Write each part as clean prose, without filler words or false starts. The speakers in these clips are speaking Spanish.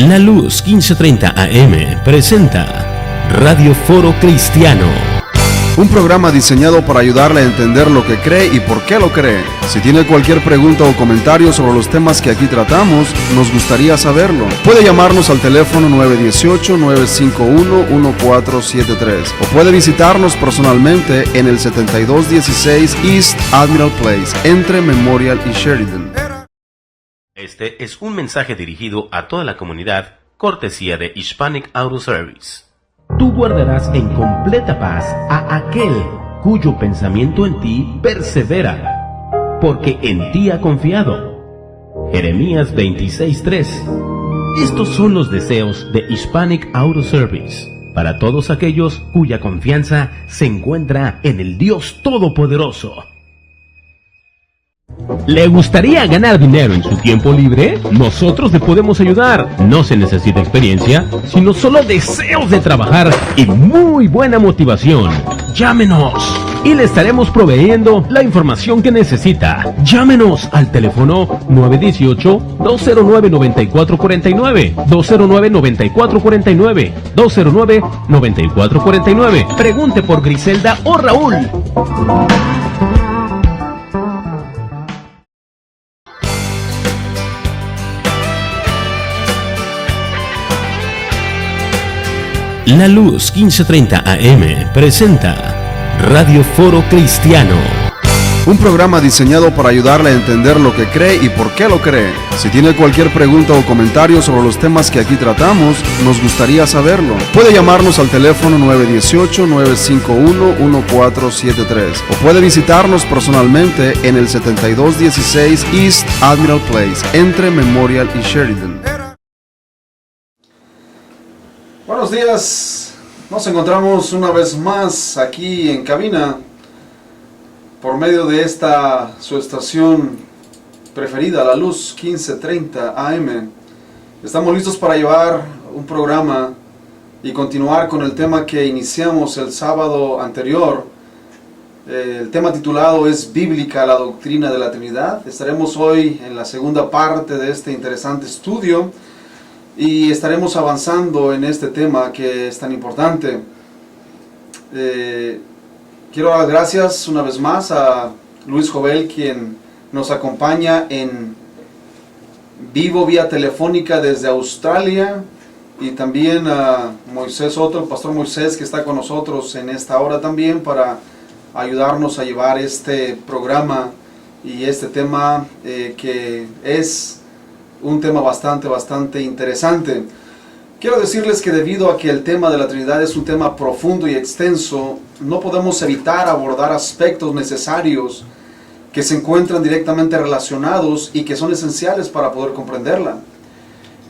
La Luz 1530 AM presenta Radio Foro Cristiano. Un programa diseñado para ayudarle a entender lo que cree y por qué lo cree. Si tiene cualquier pregunta o comentario sobre los temas que aquí tratamos, nos gustaría saberlo. Puede llamarnos al teléfono 918-951-1473 o puede visitarnos personalmente en el 7216 East Admiral Place, entre Memorial y Sheridan. Este es un mensaje dirigido a toda la comunidad, cortesía de Hispanic Auto Service. Tú guardarás en completa paz a aquel cuyo pensamiento en ti persevera, porque en ti ha confiado. Jeremías 26:3. Estos son los deseos de Hispanic Auto Service, para todos aquellos cuya confianza se encuentra en el Dios Todopoderoso. ¿Le gustaría ganar dinero en su tiempo libre? Nosotros le podemos ayudar. No se necesita experiencia, sino solo deseos de trabajar y muy buena motivación. Llámenos y le estaremos proveyendo la información que necesita. Llámenos al teléfono 918-209-9449, 209-9449, 209-9449. Pregunte por Griselda o Raúl. La Luz 1530 AM presenta Radio Foro Cristiano. Un programa diseñado para ayudarle a entender lo que cree y por qué lo cree. Si tiene cualquier pregunta o comentario sobre los temas que aquí tratamos, nos gustaría saberlo. Puede llamarnos al teléfono 918-951-1473 o puede visitarnos personalmente en el 7216 East Admiral Place, entre Memorial y Sheridan. Buenos días, nos encontramos una vez más aquí en cabina por medio de esta su estación preferida, La Luz 1530 AM. Estamos listos para llevar un programa y continuar con el tema que iniciamos el sábado anterior. El tema titulado es Bíblica la doctrina de la Trinidad. Estaremos hoy en la segunda parte de este interesante estudio y estaremos avanzando en este tema que es tan importante. Quiero dar las gracias una vez más a Luis Jovel, quien nos acompaña en vivo vía telefónica desde Australia, y también a Moisés Soto, el pastor Moisés, que está con nosotros en esta hora también para ayudarnos a llevar este programa y este tema que es un tema bastante interesante. Quiero decirles que debido a que el tema de la Trinidad es un tema profundo y extenso, no podemos evitar abordar aspectos necesarios que se encuentran directamente relacionados y que son esenciales para poder comprenderla.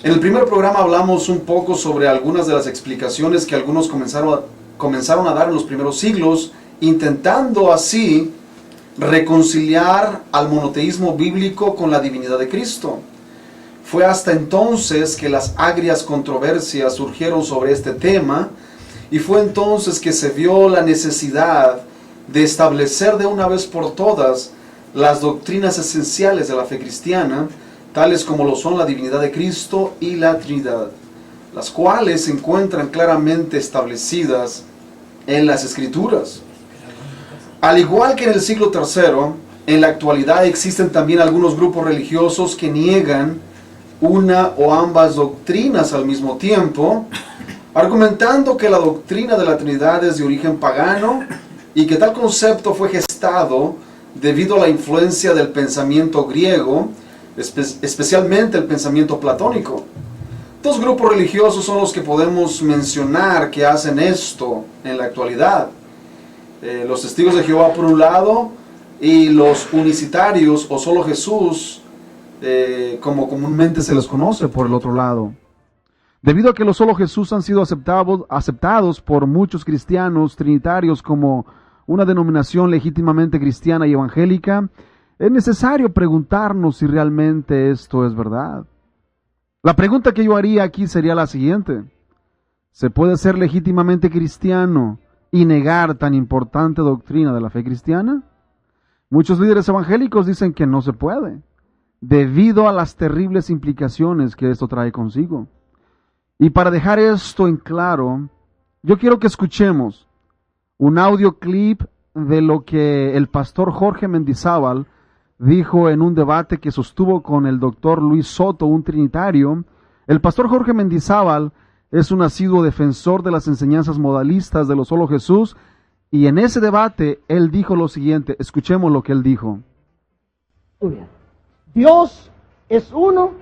En el primer programa hablamos un poco sobre algunas de las explicaciones que algunos comenzaron a dar en los primeros siglos, intentando así reconciliar al monoteísmo bíblico con la divinidad de Cristo. Fue hasta entonces que las agrias controversias surgieron sobre este tema, y fue entonces que se vio la necesidad de establecer de una vez por todas las doctrinas esenciales de la fe cristiana, tales como lo son la divinidad de Cristo y la Trinidad, las cuales se encuentran claramente establecidas en las Escrituras. Al igual que en el siglo III, en la actualidad existen también algunos grupos religiosos que niegan una o ambas doctrinas al mismo tiempo, argumentando que la doctrina de la Trinidad es de origen pagano y que tal concepto fue gestado debido a la influencia del pensamiento griego, especialmente el pensamiento platónico. Dos grupos religiosos son los que podemos mencionar que hacen esto en la actualidad. Los testigos de Jehová por un lado, y los unicitarios o solo Jesús, como comúnmente se les conoce, por el otro lado. Debido a que los solo Jesús han sido aceptados por muchos cristianos trinitarios como una denominación legítimamente cristiana y evangélica, es necesario preguntarnos si realmente esto es verdad. La pregunta que yo haría aquí sería la siguiente: ¿se puede ser legítimamente cristiano y negar tan importante doctrina de la fe cristiana? Muchos líderes evangélicos dicen que no se puede, debido a las terribles implicaciones que esto trae consigo. Y para dejar esto en claro, yo quiero que escuchemos un audio clip de lo que el pastor Jorge Mendizábal dijo en un debate que sostuvo con el doctor Luis Soto, un trinitario. El pastor Jorge Mendizábal es un asiduo defensor de las enseñanzas modalistas de lo solo Jesús, y en ese debate él dijo lo siguiente. Escuchemos lo que él dijo. Dios es uno,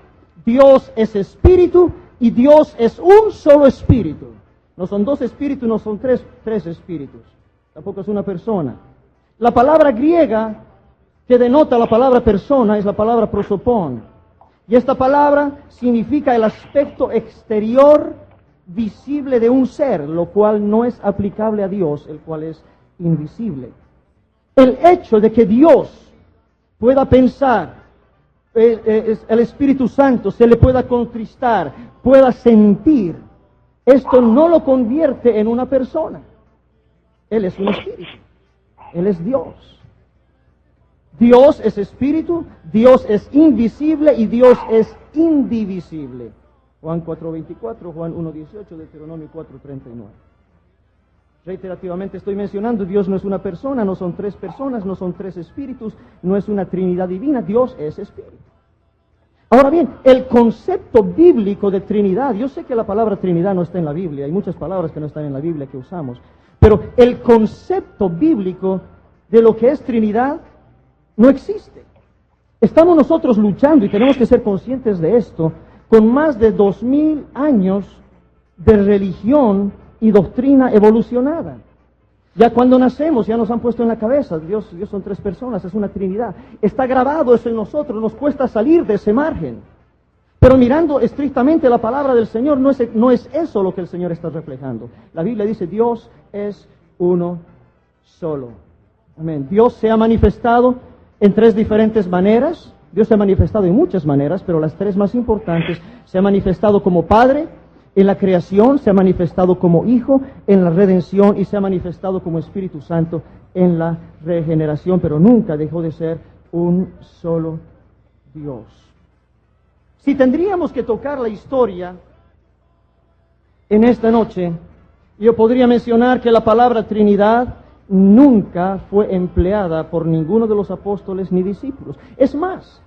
Dios es espíritu, y Dios es un solo espíritu. No son dos espíritus, no son tres espíritus. Tampoco es una persona. La palabra griega que denota la palabra persona es la palabra prosopón. Y esta palabra significa el aspecto exterior visible de un ser, lo cual no es aplicable a Dios, el cual es invisible. El hecho de que Dios pueda pensar, el Espíritu Santo se le pueda contristar, pueda sentir, esto no lo convierte en una persona. Él es un espíritu. Él es Dios. Dios es espíritu, Dios es invisible y Dios es indivisible. Juan 4:24, Juan 1:18, Deuteronomio 4:39. Reiterativamente estoy mencionando, Dios no es una persona, no son tres personas, no son tres espíritus, no es una Trinidad divina, Dios es espíritu. Ahora bien, el concepto bíblico de Trinidad, yo sé que la palabra Trinidad no está en la Biblia, hay muchas palabras que no están en la Biblia que usamos, pero el concepto bíblico de lo que es Trinidad no existe. Estamos nosotros luchando, y tenemos que ser conscientes de esto, con más de 2000 años de religión y doctrina evolucionada. Ya cuando nacemos, ya nos han puesto en la cabeza, Dios son tres personas, es una Trinidad. Está grabado eso en nosotros, nos cuesta salir de ese margen. Pero mirando estrictamente la palabra del Señor, no es eso lo que el Señor está reflejando. La Biblia dice, Dios es uno solo. Amén. Dios se ha manifestado en tres diferentes maneras. Dios se ha manifestado en muchas maneras, pero las tres más importantes: se ha manifestado como Padre en la creación, se ha manifestado como Hijo en la redención y se ha manifestado como Espíritu Santo en la regeneración, pero nunca dejó de ser un solo Dios. Si tendríamos que tocar la historia en esta noche, yo podría mencionar que la palabra Trinidad nunca fue empleada por ninguno de los apóstoles ni discípulos. Es más,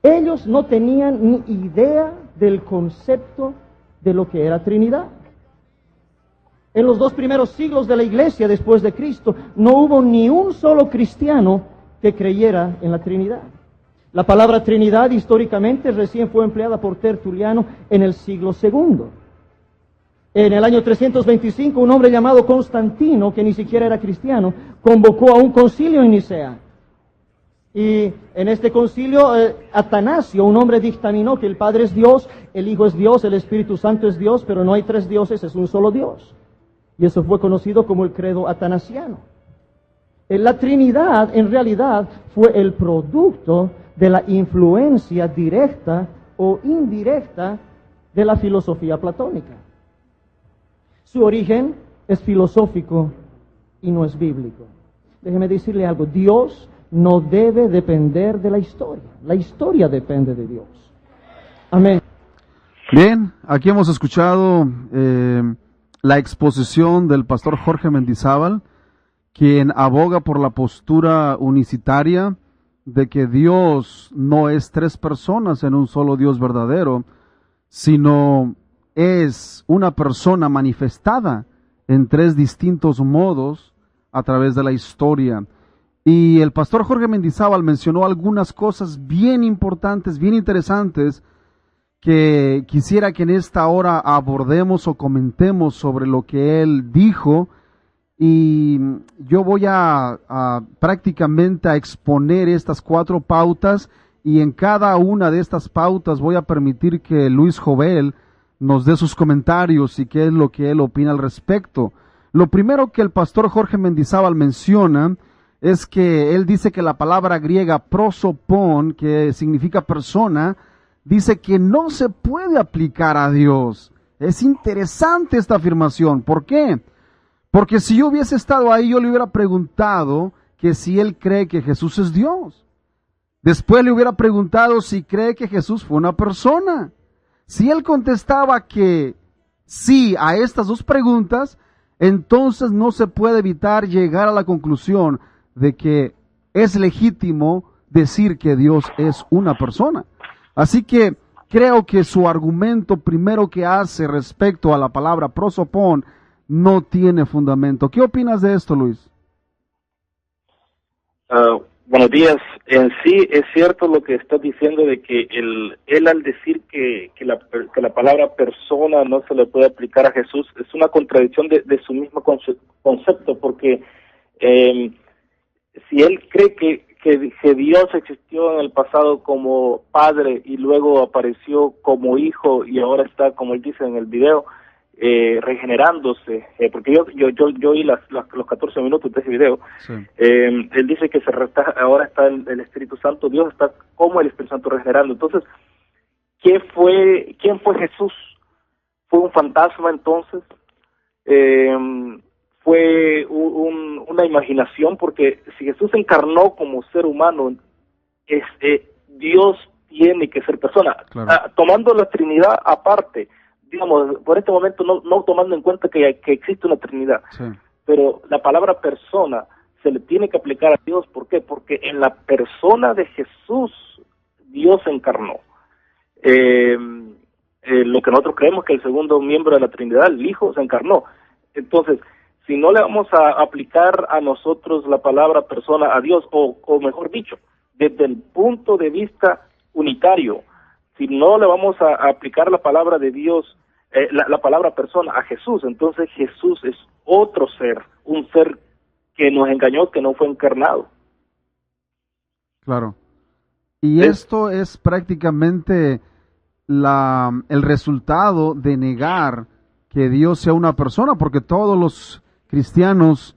ellos no tenían ni idea del concepto de lo que era Trinidad. En los 2 primeros siglos de la iglesia después de Cristo, no hubo ni un solo cristiano que creyera en la Trinidad. La palabra Trinidad históricamente recién fue empleada por Tertuliano en el siglo II. En el año 325, un hombre llamado Constantino, que ni siquiera era cristiano, convocó a un concilio en Nicea. Y en este concilio, Atanasio, un hombre, dictaminó que el Padre es Dios, el Hijo es Dios, el Espíritu Santo es Dios, pero no hay tres dioses, es un solo Dios. Y eso fue conocido como el credo atanasiano. La Trinidad, en realidad, fue el producto de la influencia directa o indirecta de la filosofía platónica. Su origen es filosófico y no es bíblico. Déjeme decirle algo, Dios no debe depender de la historia depende de Dios. Amén. Bien, aquí hemos escuchado la exposición del pastor Jorge Mendizábal, quien aboga por la postura unicitaria de que Dios no es tres personas en un solo Dios verdadero, sino es una persona manifestada en tres distintos modos a través de la historia. Y el pastor Jorge Mendizábal mencionó algunas cosas bien importantes, bien interesantes, que quisiera que en esta hora abordemos o comentemos sobre lo que él dijo. Y yo voy a prácticamente a exponer estas 4 pautas, y en cada una de estas pautas voy a permitir que Luis Jovel nos dé sus comentarios y qué es lo que él opina al respecto. Lo primero que el pastor Jorge Mendizábal menciona es que él dice que la palabra griega prosopon, que significa persona, dice que no se puede aplicar a Dios. Es interesante esta afirmación. ¿Por qué? Porque si yo hubiese estado ahí, yo le hubiera preguntado que si él cree que Jesús es Dios. Después le hubiera preguntado si cree que Jesús fue una persona. Si él contestaba que sí a estas dos preguntas, entonces no se puede evitar llegar a la conclusión de que es legítimo decir que Dios es una persona. Así que creo que su argumento primero que hace respecto a la palabra prosopón no tiene fundamento. ¿Qué opinas de esto, Luis? Buenos días. En sí es cierto lo que estás diciendo de que él al decir que la palabra persona no se le puede aplicar a Jesús es una contradicción de su mismo concepto, porque si él cree que Dios existió en el pasado como padre y luego apareció como hijo y ahora está, como él dice en el video, regenerándose, porque yo oí los 14 minutos de ese video. Sí. Él dice que ahora está el Espíritu Santo, Dios está como el Espíritu Santo regenerando. Entonces, ¿quién fue Jesús? ¿Fue un fantasma entonces? ¿Fue una imaginación? Porque si Jesús encarnó como ser humano, Dios tiene que ser persona. Claro. Tomando la Trinidad aparte, digamos, por este momento no tomando en cuenta que existe una Trinidad, sí, pero la palabra persona se le tiene que aplicar a Dios. ¿Por qué? Porque en la persona de Jesús Dios se encarnó. Lo que nosotros creemos que el segundo miembro de la Trinidad, el Hijo, se encarnó. Entonces, si no le vamos a aplicar a nosotros la palabra persona a Dios, o mejor dicho, desde el punto de vista unitario, si no le vamos a aplicar la palabra de Dios, la palabra persona a Jesús, entonces Jesús es otro ser, un ser que nos engañó, que no fue encarnado. Claro. Y esto es prácticamente el resultado de negar que Dios sea una persona, porque todos los cristianos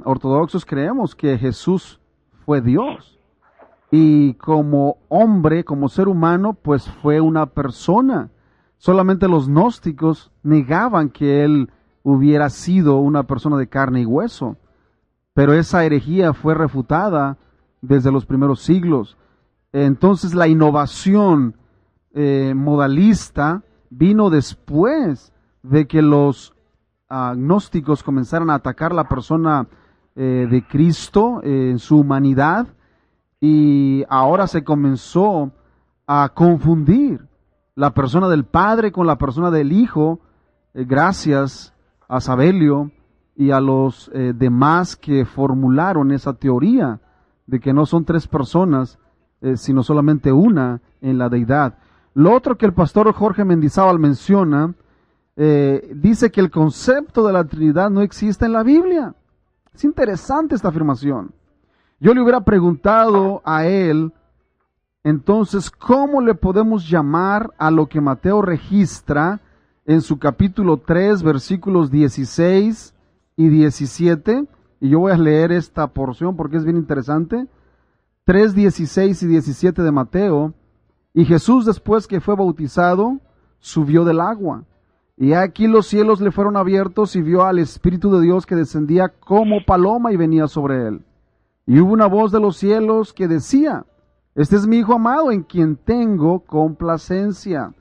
ortodoxos creemos que Jesús fue Dios. Y como hombre, como ser humano, pues fue una persona. Solamente los gnósticos negaban que él hubiera sido una persona de carne y hueso. Pero esa herejía fue refutada desde los primeros siglos. Entonces la innovación modalista vino después de que los gnósticos comenzaron a atacar la persona de Cristo en su humanidad. Y ahora se comenzó a confundir la persona del Padre con la persona del Hijo, gracias a Sabelio y a los demás que formularon esa teoría de que no son tres personas, sino solamente una en la deidad. Lo otro que el pastor Jorge Mendizábal menciona, dice que el concepto de la Trinidad no existe en la Biblia. Es interesante esta afirmación. Yo le hubiera preguntado a él, entonces, ¿cómo le podemos llamar a lo que Mateo registra en su capítulo 3, versículos 16 y 17? Y yo voy a leer esta porción porque es bien interesante. 3, 16 y 17 de Mateo. Y Jesús, después que fue bautizado, subió del agua. Y aquí los cielos le fueron abiertos y vio al Espíritu de Dios que descendía como paloma y venía sobre él. Y hubo una voz de los cielos que decía: este es mi Hijo amado en quien tengo complacencia.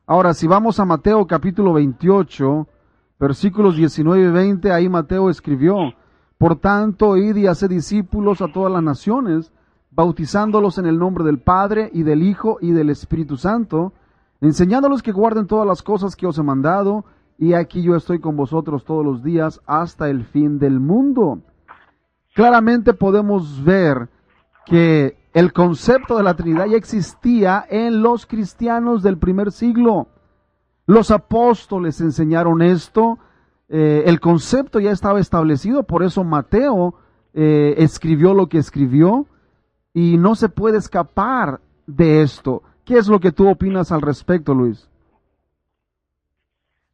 Ahora, si vamos a Mateo capítulo 28, versículos 19 y 20, ahí Mateo escribió: por tanto, id y haced discípulos a todas las naciones, bautizándolos en el nombre del Padre, y del Hijo, y del Espíritu Santo, enseñándolos que guarden todas las cosas que os he mandado, y aquí yo estoy con vosotros todos los días hasta el fin del mundo. Claramente podemos ver que el concepto de la Trinidad ya existía en los cristianos del primer siglo. Los apóstoles enseñaron esto, el concepto ya estaba establecido, por eso Mateo escribió lo que escribió, y no se puede escapar de esto. ¿Qué es lo que tú opinas al respecto, Luis?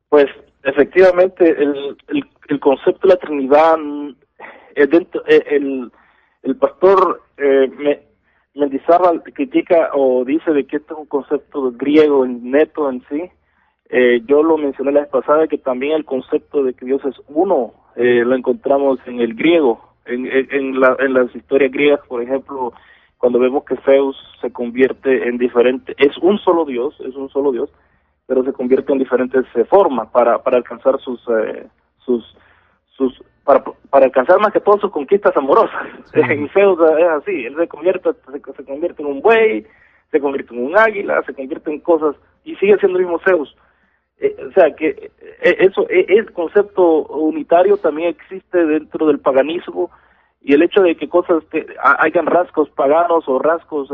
Pues efectivamente el concepto de la Trinidad, el pastor Mendizábal critica o dice de que esto es un concepto griego neto en sí. Yo lo mencioné la vez pasada, que también el concepto de que Dios es uno lo encontramos en el griego, en las historias griegas. Por ejemplo, cuando vemos que Zeus se convierte en diferente, es un solo Dios, pero se convierte en diferentes formas para alcanzar para alcanzar más que todo sus conquistas amorosas. Sí. En Zeus es así, él se convierte en un buey, se convierte en un águila, se convierte en cosas, y sigue siendo el mismo Zeus. O sea que el concepto unitario también existe dentro del paganismo, y el hecho de que cosas hayan rasgos paganos o rasgos,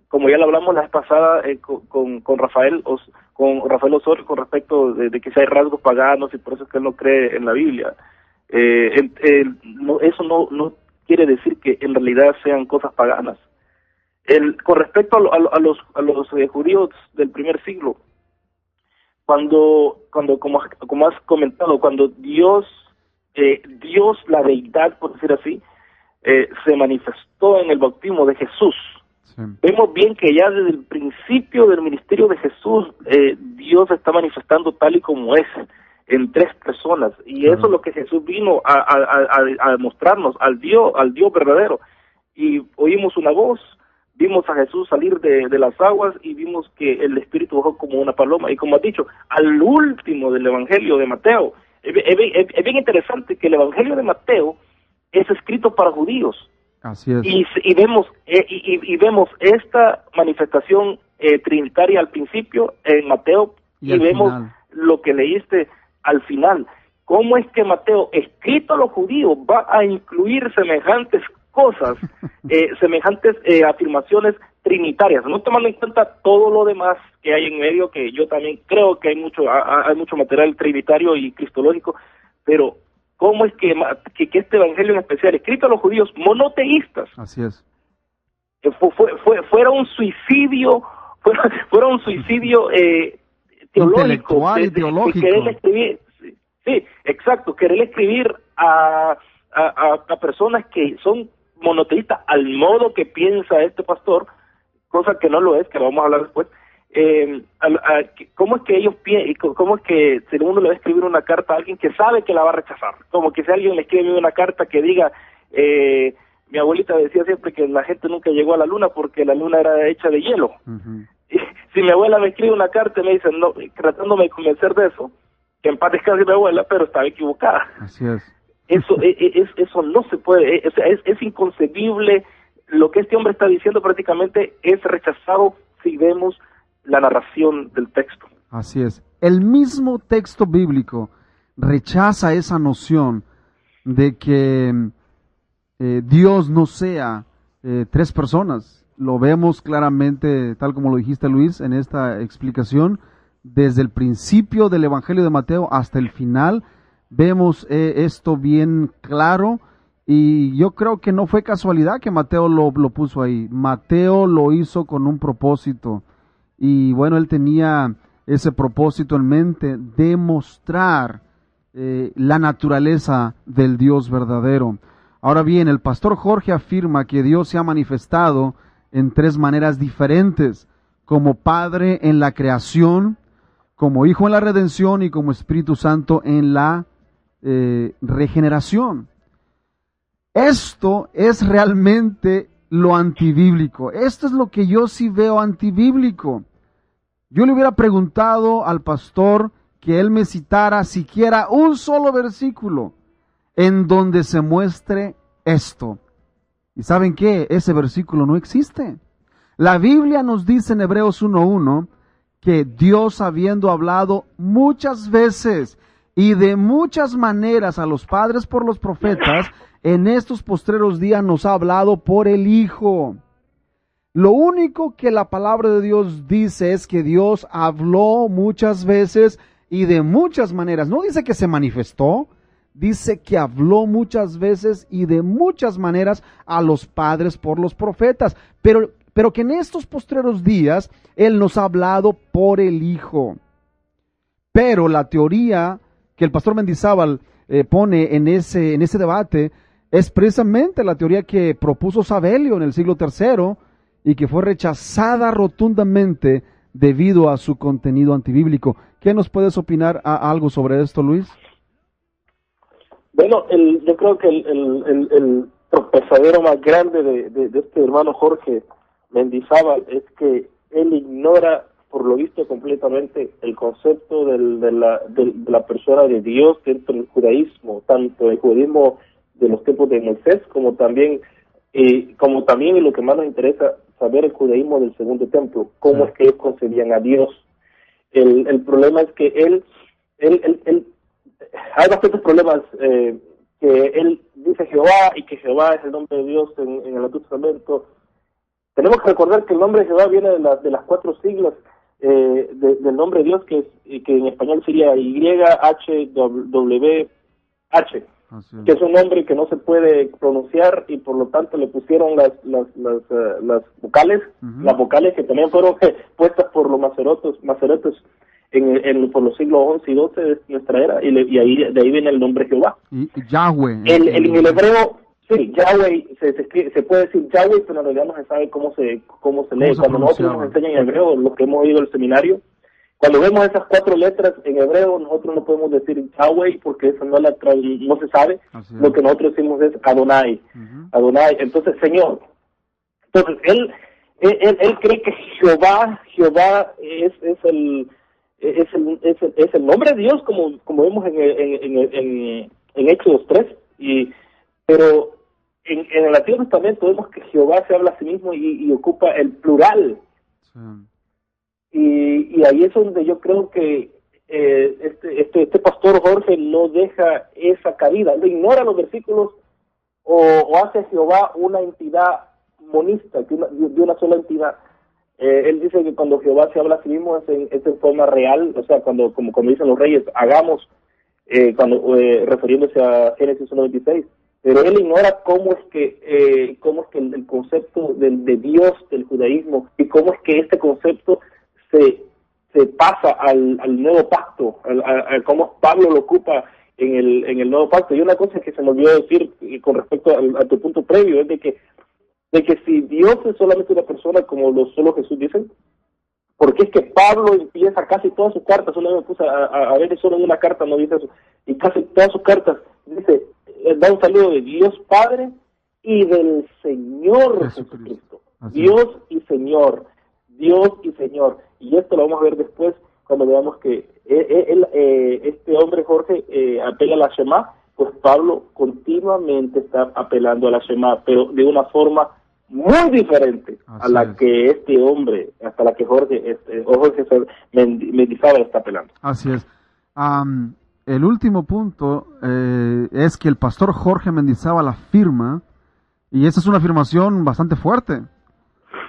como ya lo hablamos la vez pasada con Rafael Osorio, con respecto de que si hay rasgos paganos y por eso es que él no cree en la Biblia. Eso no quiere decir que en realidad sean cosas paganas. Con respecto a los judíos del primer siglo, cuando como has comentado, cuando Dios, la deidad, por decir así, se manifestó en el bautismo de Jesús, sí, vemos bien que ya desde el principio del ministerio de Jesús, Dios se está manifestando tal y como es, en tres personas, y eso es lo que Jesús vino a mostrarnos, al Dios verdadero. Y oímos una voz, vimos a Jesús salir de las aguas y vimos que el Espíritu bajó como una paloma. Y como has dicho, al último del Evangelio de Mateo, es bien interesante que el Evangelio de Mateo es escrito para judíos. Así es. Y vemos esta manifestación trinitaria al principio en Mateo, y vemos final, lo que leíste al final. ¿Cómo es que Mateo, escrito a los judíos, va a incluir semejantes cosas, semejantes afirmaciones trinitarias, no tomando en cuenta todo lo demás que hay en medio, que yo también creo que hay mucho material trinitario y cristológico, pero cómo es que este evangelio en especial, escrito a los judíos monoteístas, así es, fuera un suicidio, teológico, intelectual y teológico. Querer escribir, sí, exacto, querer escribir a personas que son monoteístas al modo que piensa este pastor, cosa que no lo es, que lo vamos a hablar después. ¿Cómo es que ellos cómo es que si uno le va a escribir una carta a alguien que sabe que la va a rechazar? Como que si alguien le escribe una carta que diga, mi abuelita decía siempre que la gente nunca llegó a la luna porque la luna era hecha de hielo. Uh-huh. Si mi abuela me escribe una carta y me dice, no, tratándome de convencer de eso, que en paz descanse mi abuela, pero estaba equivocada. Así es. Eso no se puede, es inconcebible. Lo que este hombre está diciendo prácticamente es rechazado si vemos la narración del texto. Así es. El mismo texto bíblico rechaza esa noción de que Dios no sea tres personas. Lo vemos claramente, tal como lo dijiste, Luis, en esta explicación, desde el principio del Evangelio de Mateo hasta el final. Vemos esto bien claro, y yo creo que no fue casualidad que Mateo lo puso ahí. Mateo lo hizo con un propósito, y bueno, él tenía ese propósito en mente, demostrar la naturaleza del Dios verdadero. Ahora bien, el pastor Jorge afirma que Dios se ha manifestado en tres maneras diferentes: como Padre en la creación, como Hijo en la redención y como Espíritu Santo en la regeneración. Esto es realmente lo antibíblico. Esto es lo que yo sí veo antibíblico. Yo le hubiera preguntado al pastor que él me citara siquiera un solo versículo en donde se muestre esto. ¿Y saben qué? Ese versículo no existe. La Biblia nos dice en Hebreos 1:1 que Dios, habiendo hablado muchas veces y de muchas maneras a los padres por los profetas, en estos postreros días nos ha hablado por el Hijo. Lo único que la palabra de Dios dice es que Dios habló muchas veces y de muchas maneras. No dice que se manifestó, dice que habló muchas veces y de muchas maneras a los padres por los profetas, pero que en estos postreros días Él nos ha hablado por el Hijo. Pero la teoría que el pastor Mendizábal pone en ese debate es precisamente la teoría que propuso Sabelio en el siglo III y que fue rechazada rotundamente debido a su contenido antibíblico. ¿Qué nos puedes opinar algo sobre esto, Luis? Bueno, yo creo que el tropezadero más grande de este hermano Jorge Mendizábal es que él ignora por lo visto, completamente el concepto de la persona de Dios dentro del judaísmo, tanto el judaísmo de los tiempos de Moisés, como también y lo que más nos interesa saber, el judaísmo del segundo templo, cómo es que ellos concebían a Dios. El problema es que él hay bastantes problemas, que él dice Jehová, y que Jehová es el nombre de Dios en el Antiguo Testamento. Tenemos que recordar que el nombre de Jehová viene de las 4 siglas del nombre de Dios, que en español sería YHWH, que es un nombre que no se puede pronunciar, y por lo tanto le pusieron las vocales, las vocales que también fueron puestas por los macerotes por los siglos 11 y 12 de nuestra era, y de ahí viene el nombre Jehová. Y Yahweh. En el hebreo, sí, Yahweh, se puede decir Yahweh, pero en realidad no se sabe cómo se lee. Cuando nosotros nos enseñan en hebreo, los que hemos ido al seminario, cuando vemos esas 4 letras en hebreo, nosotros no podemos decir Yahweh, porque eso no se sabe. Lo que nosotros decimos es Adonai. Adonai, entonces Señor. Entonces él cree que Jehová es el nombre de Dios, como vemos en Éxodo 3, pero en el Antiguo Testamento vemos que Jehová se habla a sí mismo y ocupa el plural. Sí. Y ahí es donde yo creo que este pastor Jorge no deja esa cabida, no ignora los versículos o hace a Jehová una entidad monista, de una sola entidad. Él dice que cuando Jehová se habla a sí mismo es en forma real, o sea, como dicen los reyes, hagamos, refiriéndose a Génesis 1:26. Pero él ignora cómo es que el concepto de Dios del judaísmo, y cómo es que este concepto se pasa al nuevo pacto, a cómo Pablo lo ocupa en el nuevo pacto. Y una cosa que se me olvidó decir con respecto a tu punto previo es de que si Dios es solamente una persona, como solo Jesús dice, porque es que Pablo empieza casi todas sus cartas, solo me puse a ver, solo en una carta no dice eso, y casi todas sus cartas dice, da un saludo de Dios Padre y del Señor Jesucristo. Dios y Señor. Y esto lo vamos a ver después, cuando veamos que este hombre Jorge apela a la Shema. Pues Pablo continuamente está apelando a la Shema, pero de una forma muy diferente a la que este hombre, hasta la que Jorge Mendizábal está apelando. Así es. El último punto es que el pastor Jorge Mendizábal afirma, y esa es una afirmación bastante fuerte,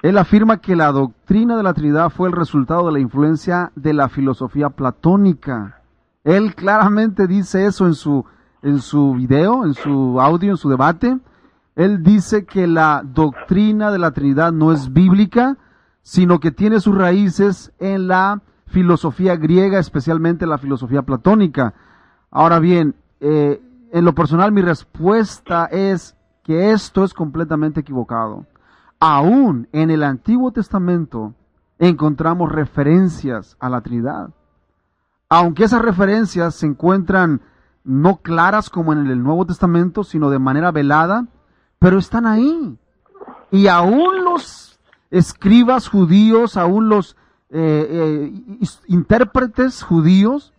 él afirma que la doctrina de la Trinidad fue el resultado de la influencia de la filosofía platónica. Él claramente dice eso en su video, en su audio, en su debate. Él dice que la doctrina de la Trinidad no es bíblica, sino que tiene sus raíces en la filosofía griega, especialmente la filosofía platónica. Ahora bien, en lo personal mi respuesta es que esto es completamente equivocado. Aún en el Antiguo Testamento encontramos referencias a la Trinidad. Aunque esas referencias se encuentran no claras como en el Nuevo Testamento, sino de manera velada, pero están ahí. Y aún los escribas judíos, aún los intérpretes judíos,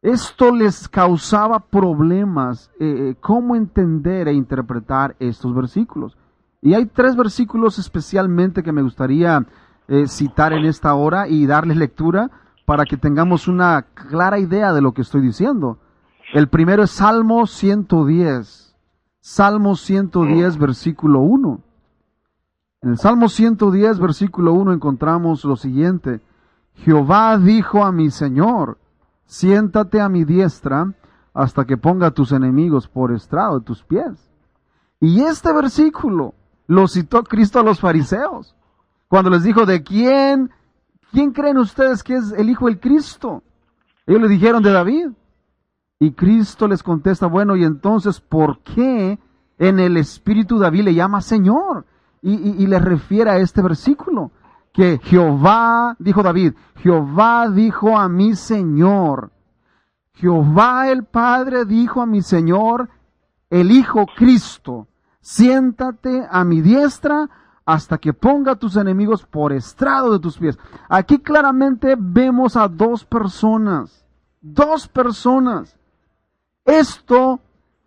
esto les causaba problemas, cómo entender e interpretar estos versículos. Y hay 3 versículos especialmente que me gustaría citar en esta hora y darles lectura para que tengamos una clara idea de lo que estoy diciendo. El primero es Salmo 110. Salmo 110, versículo 1. En el Salmo 110, versículo 1 encontramos lo siguiente. Jehová dijo a mi Señor, siéntate a mi diestra hasta que ponga a tus enemigos por estrado de tus pies. Y este versículo lo citó Cristo a los fariseos, cuando les dijo, ¿de quién creen ustedes que es el Hijo del Cristo? Ellos le dijeron, de David. Y Cristo les contesta, bueno, y entonces, ¿por qué en el Espíritu David le llama Señor? Y le refiere a este versículo, que Jehová, dijo David, Jehová dijo a mi Señor, Jehová el Padre dijo a mi Señor, el Hijo Cristo, siéntate a mi diestra hasta que ponga a tus enemigos por estrado de tus pies. Aquí claramente vemos a dos personas. Dos personas. Esto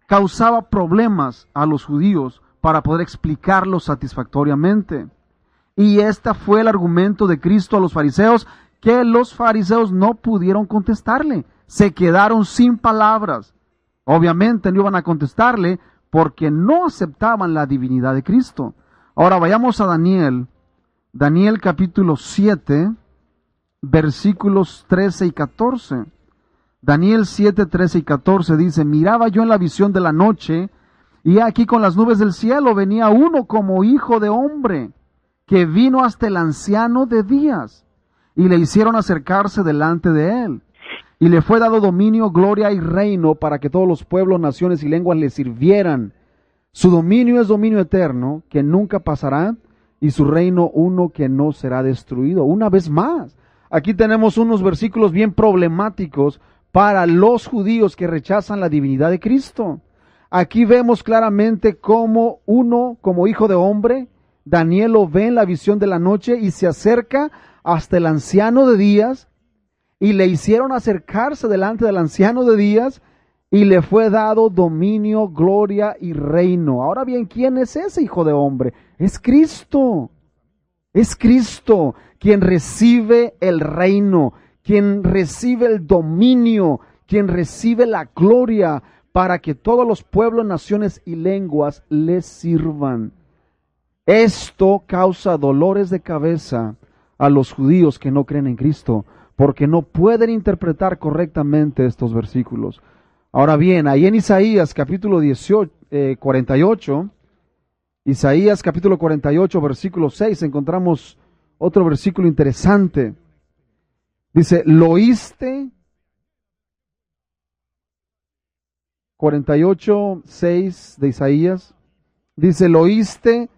causaba problemas a los judíos para poder explicarlo satisfactoriamente. Y este fue el argumento de Cristo a los fariseos, que los fariseos no pudieron contestarle. Se quedaron sin palabras. Obviamente no iban a contestarle porque no aceptaban la divinidad de Cristo. Ahora vayamos a Daniel. Daniel capítulo 7, versículos 13 y 14. Daniel 7, 13 y 14 dice: miraba yo en la visión de la noche, y aquí con las nubes del cielo venía uno como hijo de hombre, que vino hasta el anciano de días, y le hicieron acercarse delante de él. Y le fue dado dominio, gloria y reino para que todos los pueblos, naciones y lenguas le sirvieran. Su dominio es dominio eterno, que nunca pasará, y su reino uno que no será destruido. Una vez más, aquí tenemos unos versículos bien problemáticos para los judíos que rechazan la divinidad de Cristo. Aquí vemos claramente cómo uno, como hijo de hombre, Daniel lo ve en la visión de la noche y se acerca hasta el anciano de días, y le hicieron acercarse delante del anciano de días, y le fue dado dominio, gloria y reino. Ahora bien, ¿quién es ese hijo de hombre? Es Cristo. Es Cristo quien recibe el reino, quien recibe el dominio, quien recibe la gloria para que todos los pueblos, naciones y lenguas le sirvan. Esto causa dolores de cabeza a los judíos que no creen en Cristo, porque no pueden interpretar correctamente estos versículos. Ahora bien, ahí en Isaías capítulo 48, Isaías capítulo 48, versículo 6, encontramos otro versículo interesante. Dice: ¿lo oíste? 48, 6 de Isaías. Dice: ¿lo oíste?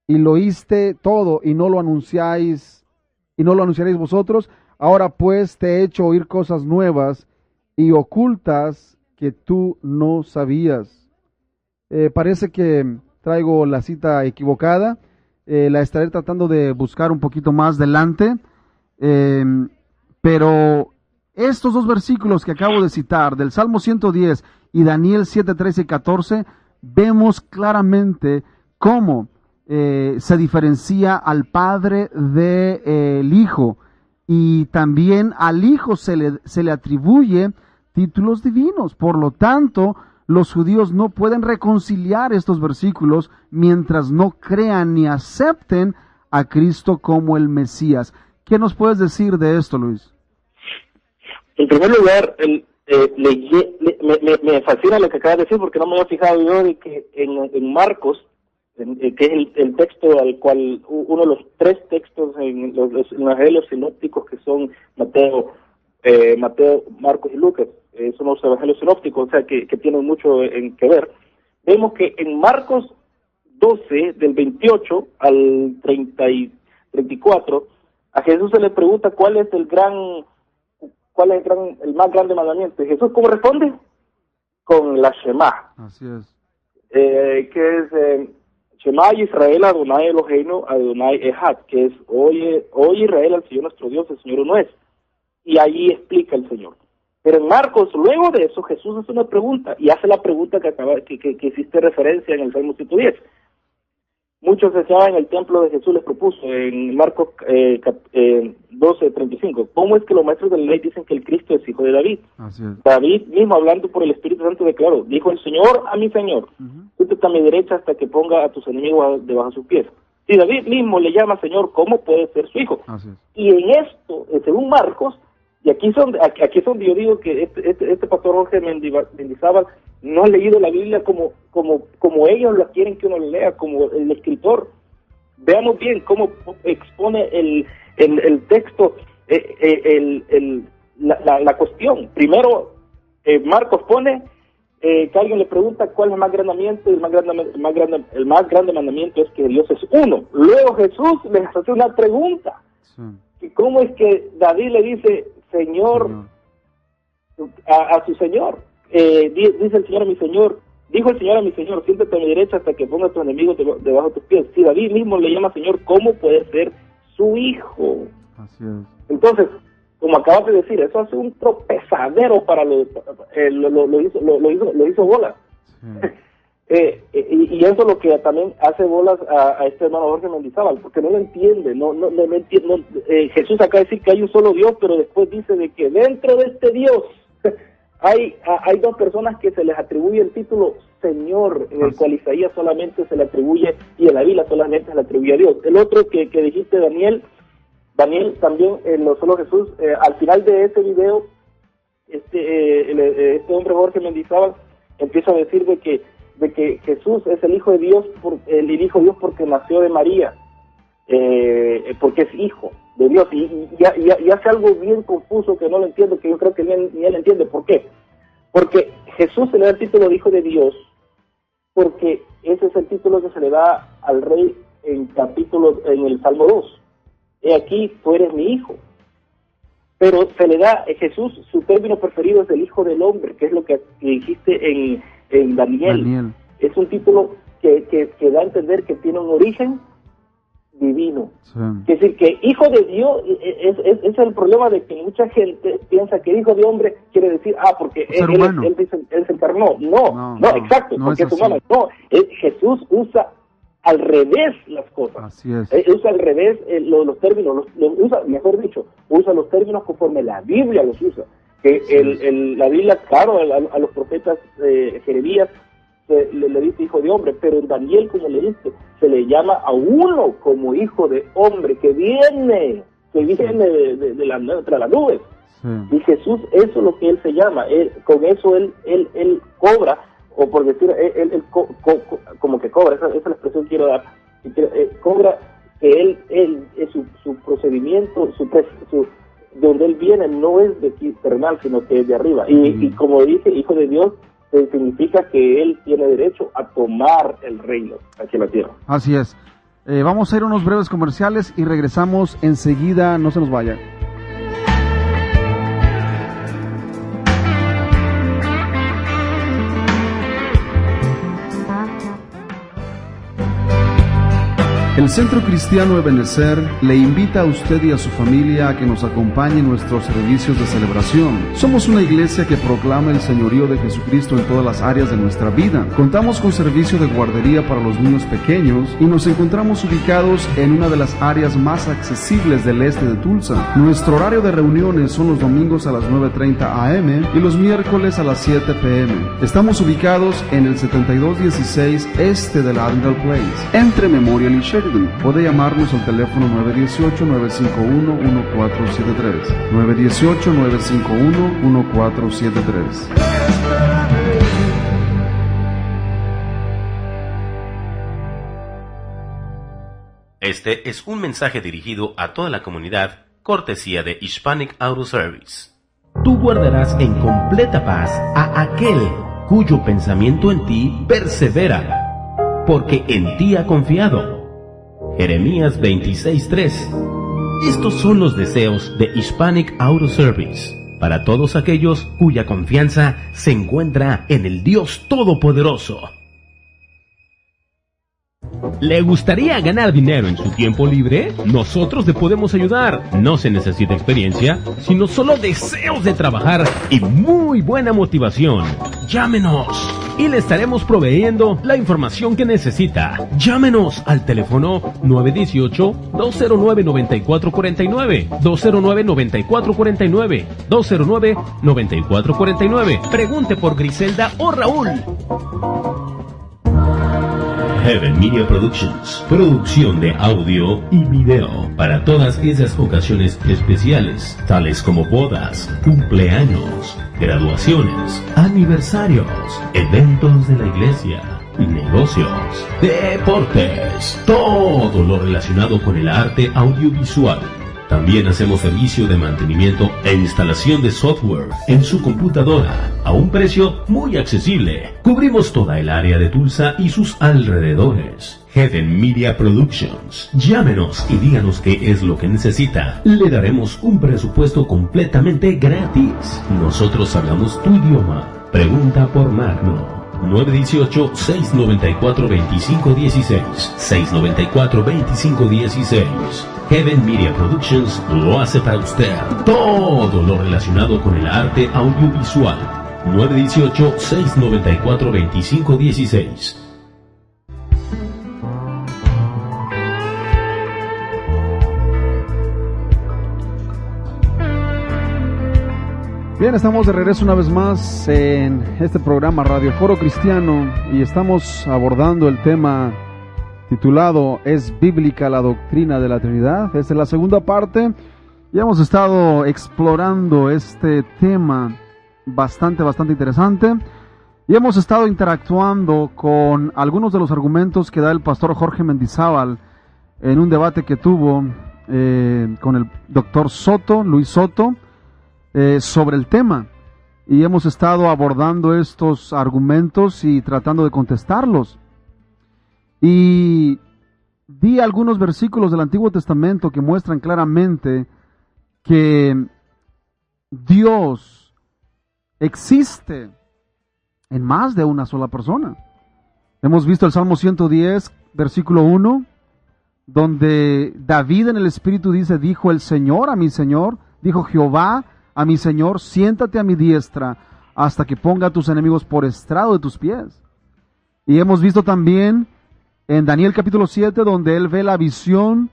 Y lo oíste todo, y no lo anunciáis, y no lo anunciaréis vosotros. Ahora pues te he hecho oír cosas nuevas y ocultas que tú no sabías. Parece que traigo la cita equivocada. La estaré tratando de buscar un poquito más adelante. Pero estos dos versículos que acabo de citar, del Salmo 110 y Daniel 7, 13 y 14, vemos claramente cómo se diferencia al Padre del Hijo, y también al Hijo se le atribuye títulos divinos. Por lo tanto, los judíos no pueden reconciliar estos versículos mientras no crean ni acepten a Cristo como el Mesías. ¿Qué nos puedes decir de esto, Luis? En primer lugar, me fascina lo que acabas de decir, porque no me había fijado yo de que en Marcos, que es el texto al cual, uno de los tres textos en los evangelios sinópticos, que son Mateo, Marcos y Lucas, son los evangelios sinópticos, o sea, que tienen mucho que ver. Vemos que en Marcos 12, del 28 al 34, a Jesús se le pregunta cuál es el más grande mandamiento. ¿Y Jesús cómo responde? Con la Shema. Así es. Que es Shema Israel, Adonai Eloheinu, Adonai Echad, que es oye Israel al Señor nuestro Dios, el Señor uno es. Y ahí explica el Señor. Pero en Marcos, luego de eso, Jesús hace una pregunta, y hace la pregunta que hiciste referencia en el Salmo 110. Muchos deseaban en el templo de Jesús, les propuso en Marcos 12, 35. ¿Cómo es que los maestros de la ley dicen que el Cristo es hijo de David? Así es. David mismo, hablando por el Espíritu Santo, declaró: dijo el Señor a mi Señor, siéntate a mi derecha hasta que ponga a tus enemigos debajo de sus pies. Si David mismo le llama Señor, ¿cómo puede ser su hijo? Así es. Y en esto, según Marcos, y aquí es donde yo digo que este pastor Jorge Mendizábal no ha leído la Biblia como ellos la quieren que uno la lea, como el escritor. Veamos bien cómo expone el texto, la cuestión. Primero, Marcos pone que alguien le pregunta cuál es el más grande mandamiento, y el más grande mandamiento es que Dios es uno. Luego Jesús les hace una pregunta. Sí. ¿Y cómo es que David le dice Señor a su Señor? Dice el Señor a mi Señor: Dijo el Señor a mi Señor, siéntate a mi derecha hasta que ponga a tus enemigos debajo de tus pies. Si David mismo le llama Señor, ¿cómo puede ser su hijo? Así es. Entonces, como acabas de decir, eso hace un tropezadero para lo hizo bolas. Sí. Y eso es lo que también hace bolas a este hermano Jorge Mendizábal, porque no lo entiende, no entiende. Jesús acaba de decir que hay un solo Dios, pero después dice de que dentro de este Dios hay dos personas que se les atribuye el título Señor, en el cual Isaías solamente se le atribuye, y en la Biblia solamente se le atribuye a Dios. El otro que dijiste, Daniel también, no solo Jesús, al final de ese video, este hombre Jorge Mendizábal empieza a decir de que Jesús es el Hijo de Dios, el Hijo de Dios porque nació de María, porque es Hijo de Dios, y hace algo bien confuso que no lo entiendo, que yo creo que ni él entiende. ¿Por qué? Porque Jesús se le da el título de Hijo de Dios, porque ese es el título que se le da al rey en el Salmo 2. He aquí, tú eres mi hijo. Pero se le da a Jesús, su término preferido es el Hijo del Hombre, que es lo que dijiste en Daniel. Es un título que da a entender que tiene un origen divino. Sí. Es decir, que Hijo de Dios es el problema de que mucha gente piensa que Hijo de Hombre quiere decir, porque él se encarnó. No, exacto, no, porque es humano. No, Jesús usa al revés las cosas. Así es. Usa al revés los términos, usa los términos conforme la Biblia los usa. Que la Biblia, claro, a los profetas Jeremías le dice Hijo de Hombre, pero en Daniel, como le dice, se le llama a uno como Hijo de Hombre, que viene de las nubes. Sí. Y Jesús, eso es lo que él se llama. Con eso él cobra, o por decir, como que cobra, esa es la expresión que quiero dar, cobra que él su procedimiento, de donde él viene no es de aquí terrenal, sino que es de arriba. Y como dice, Hijo de Dios, significa que él tiene derecho a tomar el reino aquí en la tierra. Así es. Vamos a ir a unos breves comerciales y regresamos enseguida, no se nos vaya. El Centro Cristiano Ebenezer le invita a usted y a su familia a que nos acompañe en nuestros servicios de celebración. Somos una iglesia que proclama el señorío de Jesucristo en todas las áreas de nuestra vida. Contamos con servicio de guardería para los niños pequeños y nos encontramos ubicados en una de las áreas más accesibles del este de Tulsa. Nuestro horario de reuniones son los domingos a las 9:30 a.m. y los miércoles a las 7 p.m. Estamos ubicados en el 7216 este de la Avondale Place, entre Memorial y Sheridan. Puede llamarnos al teléfono 918-951-1473. 918-951-1473. Este es un mensaje dirigido a toda la comunidad, cortesía de Hispanic Auto Service. Tú guardarás en completa paz a aquel cuyo pensamiento en ti persevera, porque en ti ha confiado. Jeremías 26:3. Estos son los deseos de Hispanic Auto Service para todos aquellos cuya confianza se encuentra en el Dios Todopoderoso. ¿Le gustaría ganar dinero en su tiempo libre? Nosotros le podemos ayudar. No se necesita experiencia, sino solo deseos de trabajar y muy buena motivación. Llámenos y le estaremos proveyendo la información que necesita. Llámenos al teléfono 918-209-9449, 209-9449, 209-9449. Pregunte por Griselda o Raúl. Heaven Media Productions, producción de audio y video para todas esas ocasiones especiales, tales como bodas, cumpleaños, graduaciones, aniversarios, eventos de la iglesia, negocios, deportes, todo lo relacionado con el arte audiovisual. También hacemos servicio de mantenimiento e instalación de software en su computadora a un precio muy accesible. Cubrimos toda el área de Tulsa y sus alrededores. Heaven Media Productions. Llámenos y díganos qué es lo que necesita. Le daremos un presupuesto completamente gratis. Nosotros hablamos tu idioma. Pregunta por Magno. 918-694-2516. 694-2516. Heaven Media Productions lo hace para usted. Todo lo relacionado con el arte audiovisual. 918-694-2516. Bien, estamos de regreso una vez más en este programa Radio Foro Cristiano y estamos abordando el tema titulado ¿Es bíblica la doctrina de la Trinidad? Esta es la segunda parte y hemos estado explorando este tema bastante interesante y hemos estado interactuando con algunos de los argumentos que da el pastor Jorge Mendizábal en un debate que tuvo con el doctor Soto, Luis Soto, sobre el tema, y hemos estado abordando estos argumentos y tratando de contestarlos. Y di algunos versículos del Antiguo Testamento que muestran claramente que Dios existe en más de una sola persona. Hemos visto el Salmo 110, versículo 1, donde David en el Espíritu dice: dijo el Señor a mi Señor, dijo Jehová a mi Señor, siéntate a mi diestra hasta que ponga a tus enemigos por estrado de tus pies. Y hemos visto también en Daniel capítulo 7, donde él ve la visión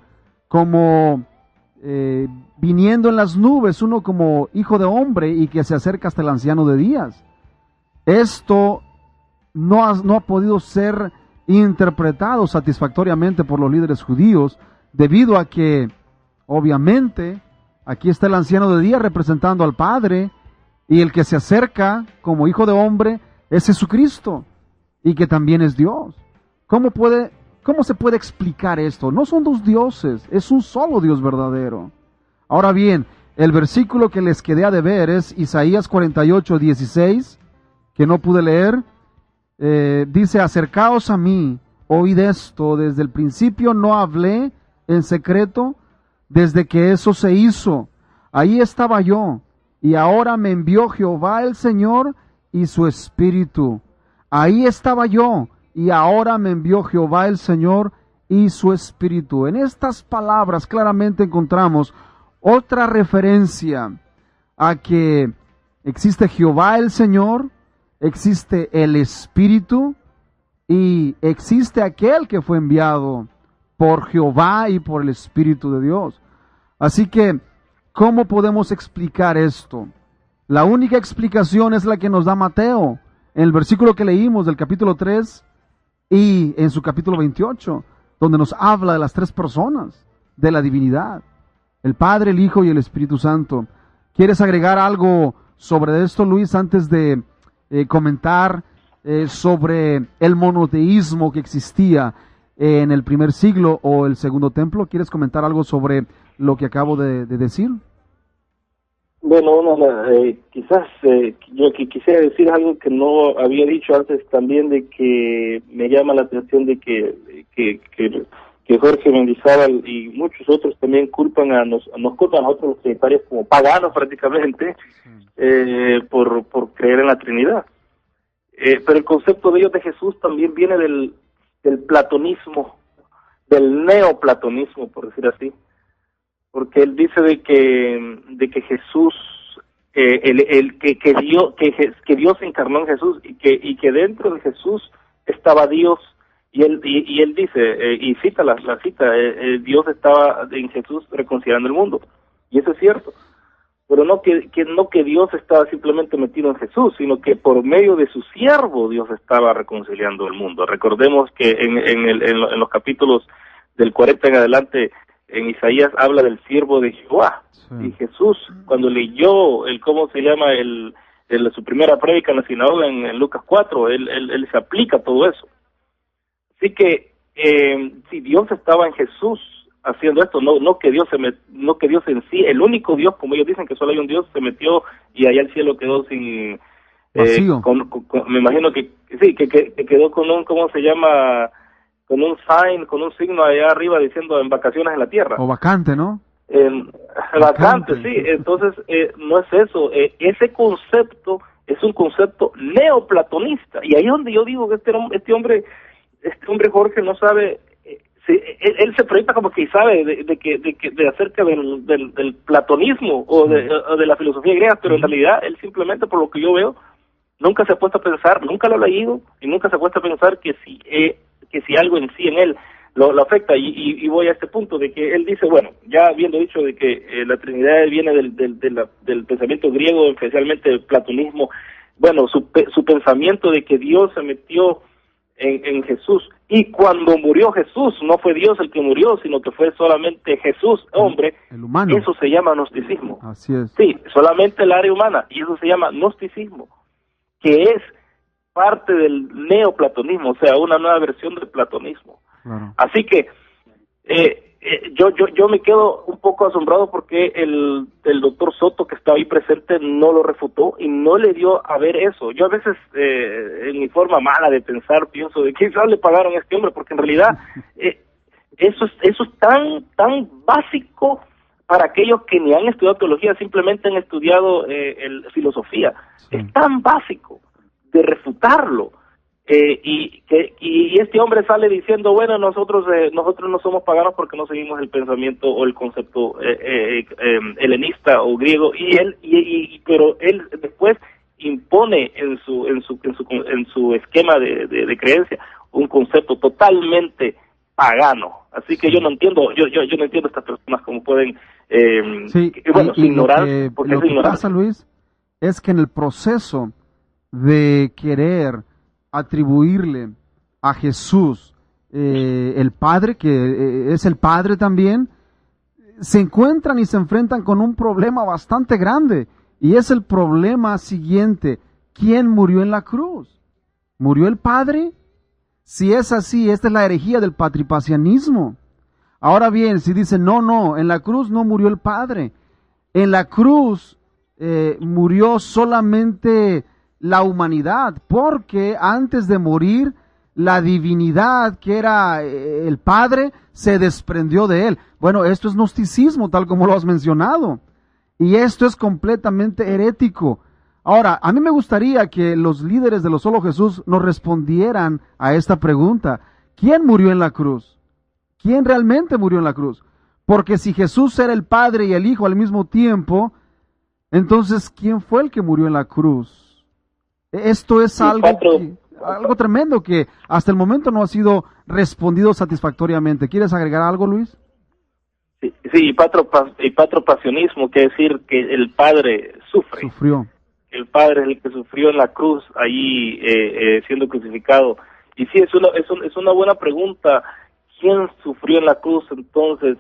como viniendo en las nubes, uno como hijo de hombre y que se acerca hasta el anciano de días. Esto no ha podido ser interpretado satisfactoriamente por los líderes judíos, debido a que, obviamente, aquí está el anciano de días representando al Padre, y el que se acerca como hijo de hombre es Jesucristo, y que también es Dios. ¿Cómo se puede explicar esto? No son dos dioses, es un solo Dios verdadero. Ahora bien, el versículo que les quedé a deber es Isaías 48, 16, que no pude leer. Dice: acercaos a mí, oíd esto, desde el principio no hablé en secreto, desde que eso se hizo, ahí estaba yo, y ahora me envió Jehová el Señor y su Espíritu. Ahí estaba yo, y ahora me envió Jehová el Señor y su Espíritu. En estas palabras claramente encontramos otra referencia a que existe Jehová el Señor, existe el Espíritu y existe aquel que fue enviado por Jehová y por el Espíritu de Dios. Así que, ¿cómo podemos explicar esto? La única explicación es la que nos da Mateo, en el versículo que leímos del capítulo 3 y en su capítulo 28, donde nos habla de las tres personas de la divinidad: el Padre, el Hijo y el Espíritu Santo. ¿Quieres agregar algo sobre esto, Luis, antes de comentar sobre el monoteísmo que existía en el primer siglo o el segundo templo? ¿Quieres comentar algo sobre lo que acabo de decir? Bueno, quizás yo quisiera decir algo que no había dicho antes también, de que me llama la atención de que Jorge Mendizábal y muchos otros también nos culpan a nosotros los trinitarios como paganos prácticamente, por creer en la Trinidad. Pero el concepto de ellos de Jesús también viene del platonismo, del neoplatonismo, por decir así, porque él dice de que Jesús, que Dios se encarnó en Jesús y que dentro de Jesús estaba Dios, y él dice, y cita la cita, Dios estaba en Jesús reconciliando el mundo, y eso es cierto. Pero no que Dios estaba simplemente metido en Jesús, sino que por medio de su siervo Dios estaba reconciliando el mundo. Recordemos que en los capítulos del 40 en adelante, en Isaías habla del siervo de Jehová. Sí. Y Jesús, cuando leyó su primera prédica en la sinagoga en Lucas 4, él se aplica todo eso. Así que si Dios estaba en Jesús haciendo esto, no que Dios en sí, el único Dios, como ellos dicen que solo hay un Dios, se metió y allá el cielo quedó sin me imagino que sí, que quedó con un, ¿cómo se llama?, con un signo allá arriba diciendo en vacaciones en la tierra, o vacante, ¿no? Vacante, sí. Entonces no es eso. Ese concepto es un concepto neoplatonista, y ahí es donde yo digo que este hombre Jorge no sabe, él se proyecta como que sabe de acerca del platonismo o de la filosofía griega, pero en realidad él simplemente, por lo que yo veo, nunca se ha puesto a pensar, nunca lo ha leído y nunca se ha puesto a pensar que si algo en sí en él lo afecta, y voy a este punto de que él dice, bueno, ya habiendo dicho de que la Trinidad viene del pensamiento griego, especialmente el platonismo, bueno, su pensamiento de que Dios se metió en Jesús, y cuando murió Jesús no fue Dios el que murió, sino que fue solamente Jesús, hombre, el humano. Eso se llama gnosticismo. Así es. Sí, solamente el área humana, y eso se llama gnosticismo, que es parte del neoplatonismo, o sea, una nueva versión del platonismo. Claro. Así que yo me quedo un poco asombrado porque el doctor Soto, que estaba ahí presente, no lo refutó y no le dio a ver eso. Yo a veces, en mi forma mala de pensar, pienso de quizás le pagaron a este hombre, porque en realidad eso es tan básico para aquellos que ni han estudiado teología, simplemente han estudiado filosofía. Sí. Es tan básico de refutarlo. Y este hombre sale diciendo, bueno, nosotros no somos paganos porque no seguimos el pensamiento o el concepto helenista o griego, pero él después impone en su esquema de creencia un concepto totalmente pagano. Así que yo no entiendo, yo no entiendo a estas personas cómo pueden ignorar, porque lo que pasa, Luis, es que en el proceso de querer atribuirle a Jesús el Padre, que es el Padre también, se encuentran y se enfrentan con un problema bastante grande, y es el problema siguiente: ¿quién murió en la cruz? ¿Murió el Padre? Si es así, esta es la herejía del patripacianismo. Ahora bien, si dicen, no, en la cruz no murió el Padre, en la cruz murió solamente la humanidad, porque antes de morir, la divinidad, que era el Padre, se desprendió de él. Bueno, esto es gnosticismo, tal como lo has mencionado, y esto es completamente herético. Ahora, a mí me gustaría que los líderes de Lo Solo Jesús nos respondieran a esta pregunta: ¿quién murió en la cruz? ¿Quién realmente murió en la cruz? Porque si Jesús era el Padre y el Hijo al mismo tiempo, entonces, ¿quién fue el que murió en la cruz? Esto es algo tremendo que hasta el momento no ha sido respondido satisfactoriamente. ¿Quieres agregar algo, Luis? Sí, y patropasionismo, quiere decir que el Padre sufrió. El Padre es el que sufrió en la cruz, allí siendo crucificado. Y sí, es una buena pregunta. ¿Quién sufrió en la cruz? Entonces,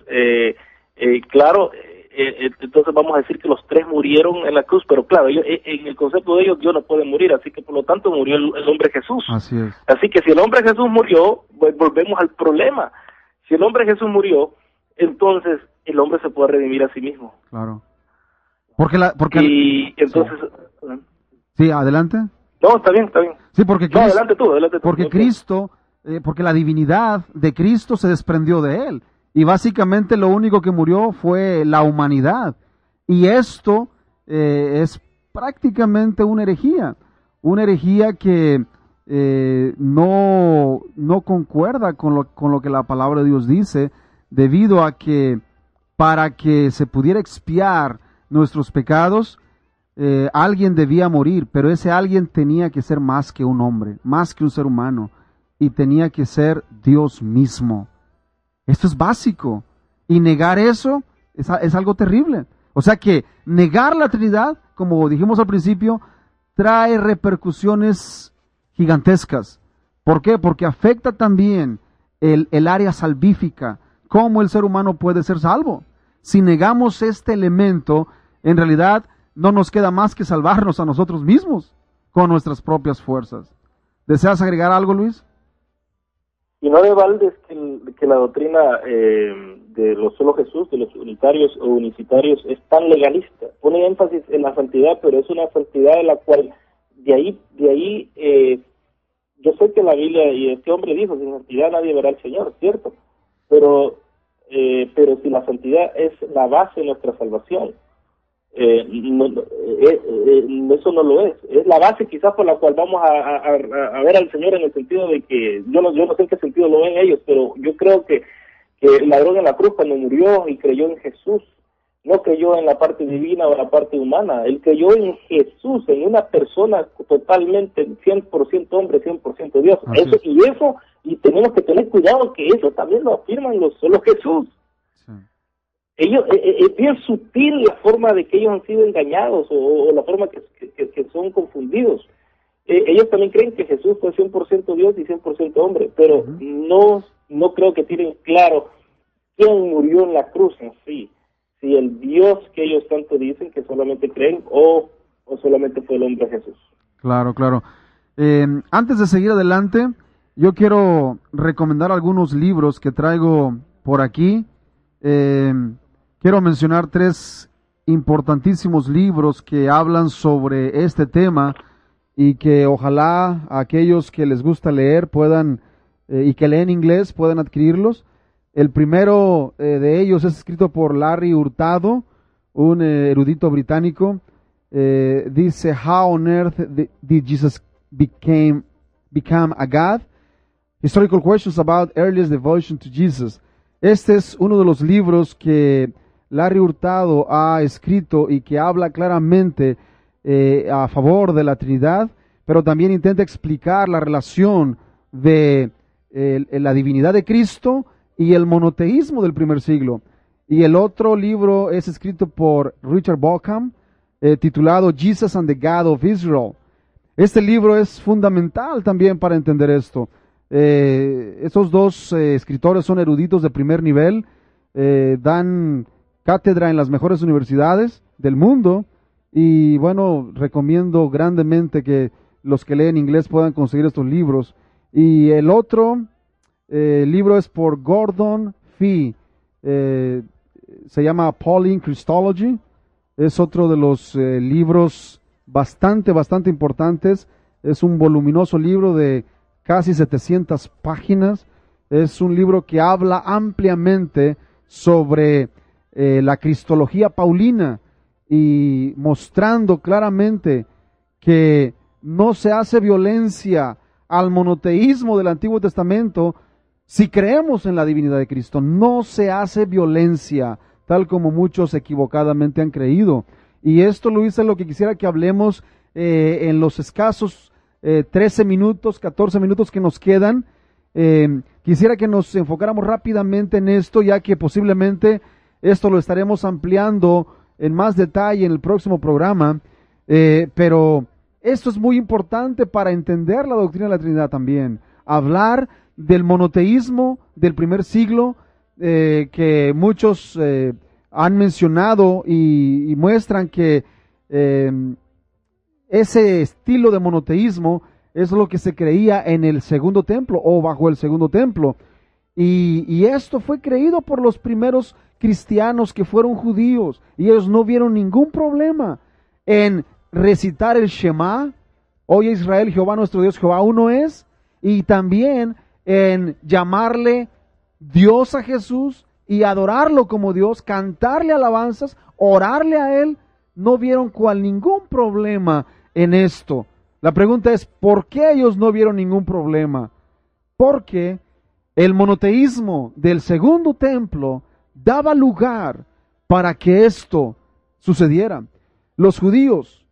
claro, entonces vamos a decir que los tres murieron en la cruz, pero claro, en el concepto de ellos Dios no puede morir, así que por lo tanto murió el hombre Jesús. Así es. Así que si el hombre Jesús murió, pues volvemos al problema. Si el hombre Jesús murió, entonces el hombre se puede redimir a sí mismo. Claro. Entonces... Sí, adelante. No, está bien. Sí, porque Cristo, adelante tú. Porque okay. Cristo, porque la divinidad de Cristo se desprendió de él. Y básicamente lo único que murió fue la humanidad. Y esto es prácticamente una herejía que no concuerda con lo que la palabra de Dios dice, debido a que para que se pudiera expiar nuestros pecados, alguien debía morir, pero ese alguien tenía que ser más que un hombre, más que un ser humano, y tenía que ser Dios mismo. Esto es básico, y negar eso es algo terrible. O sea que negar la Trinidad, como dijimos al principio, trae repercusiones gigantescas. ¿Por qué? Porque afecta también el área salvífica, cómo el ser humano puede ser salvo. Si negamos este elemento, en realidad no nos queda más que salvarnos a nosotros mismos con nuestras propias fuerzas. ¿Deseas agregar algo, Luis? Y no de balde es que la doctrina de Lo Solo Jesús, de los unitarios o unicitarios, es tan legalista. Pone énfasis en la santidad, pero es una santidad en la cual, de ahí yo sé que la Biblia, y este hombre dijo, sin santidad nadie verá al Señor, ¿cierto? Pero si la santidad es la base de nuestra salvación, Eso no lo es. Es la base quizás por la cual vamos a ver al Señor, en el sentido de que yo no sé en qué sentido lo ven ellos, pero yo creo que el ladrón en la cruz, cuando murió y creyó en Jesús, no creyó en la parte divina o la parte humana, él creyó en Jesús, en una persona totalmente 100% hombre, 100% Dios. Y tenemos que tener cuidado, que eso también lo afirman solo Jesús. Sí. Ellos, es bien sutil la forma de que ellos han sido engañados, o la forma que son confundidos. Ellos también creen que Jesús fue 100% Dios y 100% hombre, pero no creo que tienen claro quién murió en la cruz en sí. Si el Dios que ellos tanto dicen que solamente creen, o solamente fue el hombre Jesús. Claro. Antes de seguir adelante, yo quiero recomendar algunos libros que traigo por aquí. Quiero mencionar 3 importantísimos libros que hablan sobre este tema y que ojalá aquellos que les gusta leer puedan, y que leen inglés, puedan adquirirlos. El primero de ellos es escrito por Larry Hurtado, un erudito británico. Dice, How on Earth did Jesus become a God? Historical Questions about Earliest Devotion to Jesus. Este es uno de los libros que Larry Hurtado ha escrito y que habla claramente a favor de la Trinidad, pero también intenta explicar la relación de la divinidad de Cristo y el monoteísmo del primer siglo. Y el otro libro es escrito por Richard Bauckham, titulado Jesus and the God of Israel. Este libro es fundamental también para entender esto. Esos 2 escritores son eruditos de primer nivel, dan cátedra en las mejores universidades del mundo, y bueno, recomiendo grandemente que los que leen inglés puedan conseguir estos libros. Y el otro libro es por Gordon Fee, se llama Pauline Christology. Es otro de los libros bastante importantes. Es un voluminoso libro de casi 700 páginas. Es un libro que habla ampliamente sobre la cristología paulina, y mostrando claramente que no se hace violencia al monoteísmo del Antiguo Testamento si creemos en la divinidad de Cristo. No se hace violencia, tal como muchos equivocadamente han creído. Y esto, Luis, es lo que quisiera que hablemos en los escasos 13 minutos, 14 minutos que nos quedan. Quisiera que nos enfocáramos rápidamente en esto, ya que posiblemente esto lo estaremos ampliando en más detalle en el próximo programa, pero esto es muy importante para entender la doctrina de la Trinidad también. Hablar del monoteísmo del primer siglo, que muchos han mencionado y muestran que ese estilo de monoteísmo es lo que se creía en el segundo templo o bajo el segundo templo. Y esto fue creído por los primeros cristianos que fueron judíos, y ellos no vieron ningún problema en recitar el Shema, oye Israel, Jehová nuestro Dios, Jehová uno es, y también en llamarle Dios a Jesús y adorarlo como Dios, cantarle alabanzas, orarle a Él. No vieron ningún problema en esto. La pregunta es, ¿por qué ellos no vieron ningún problema? Porque el monoteísmo del segundo templo daba lugar para que esto sucediera. Los judíos,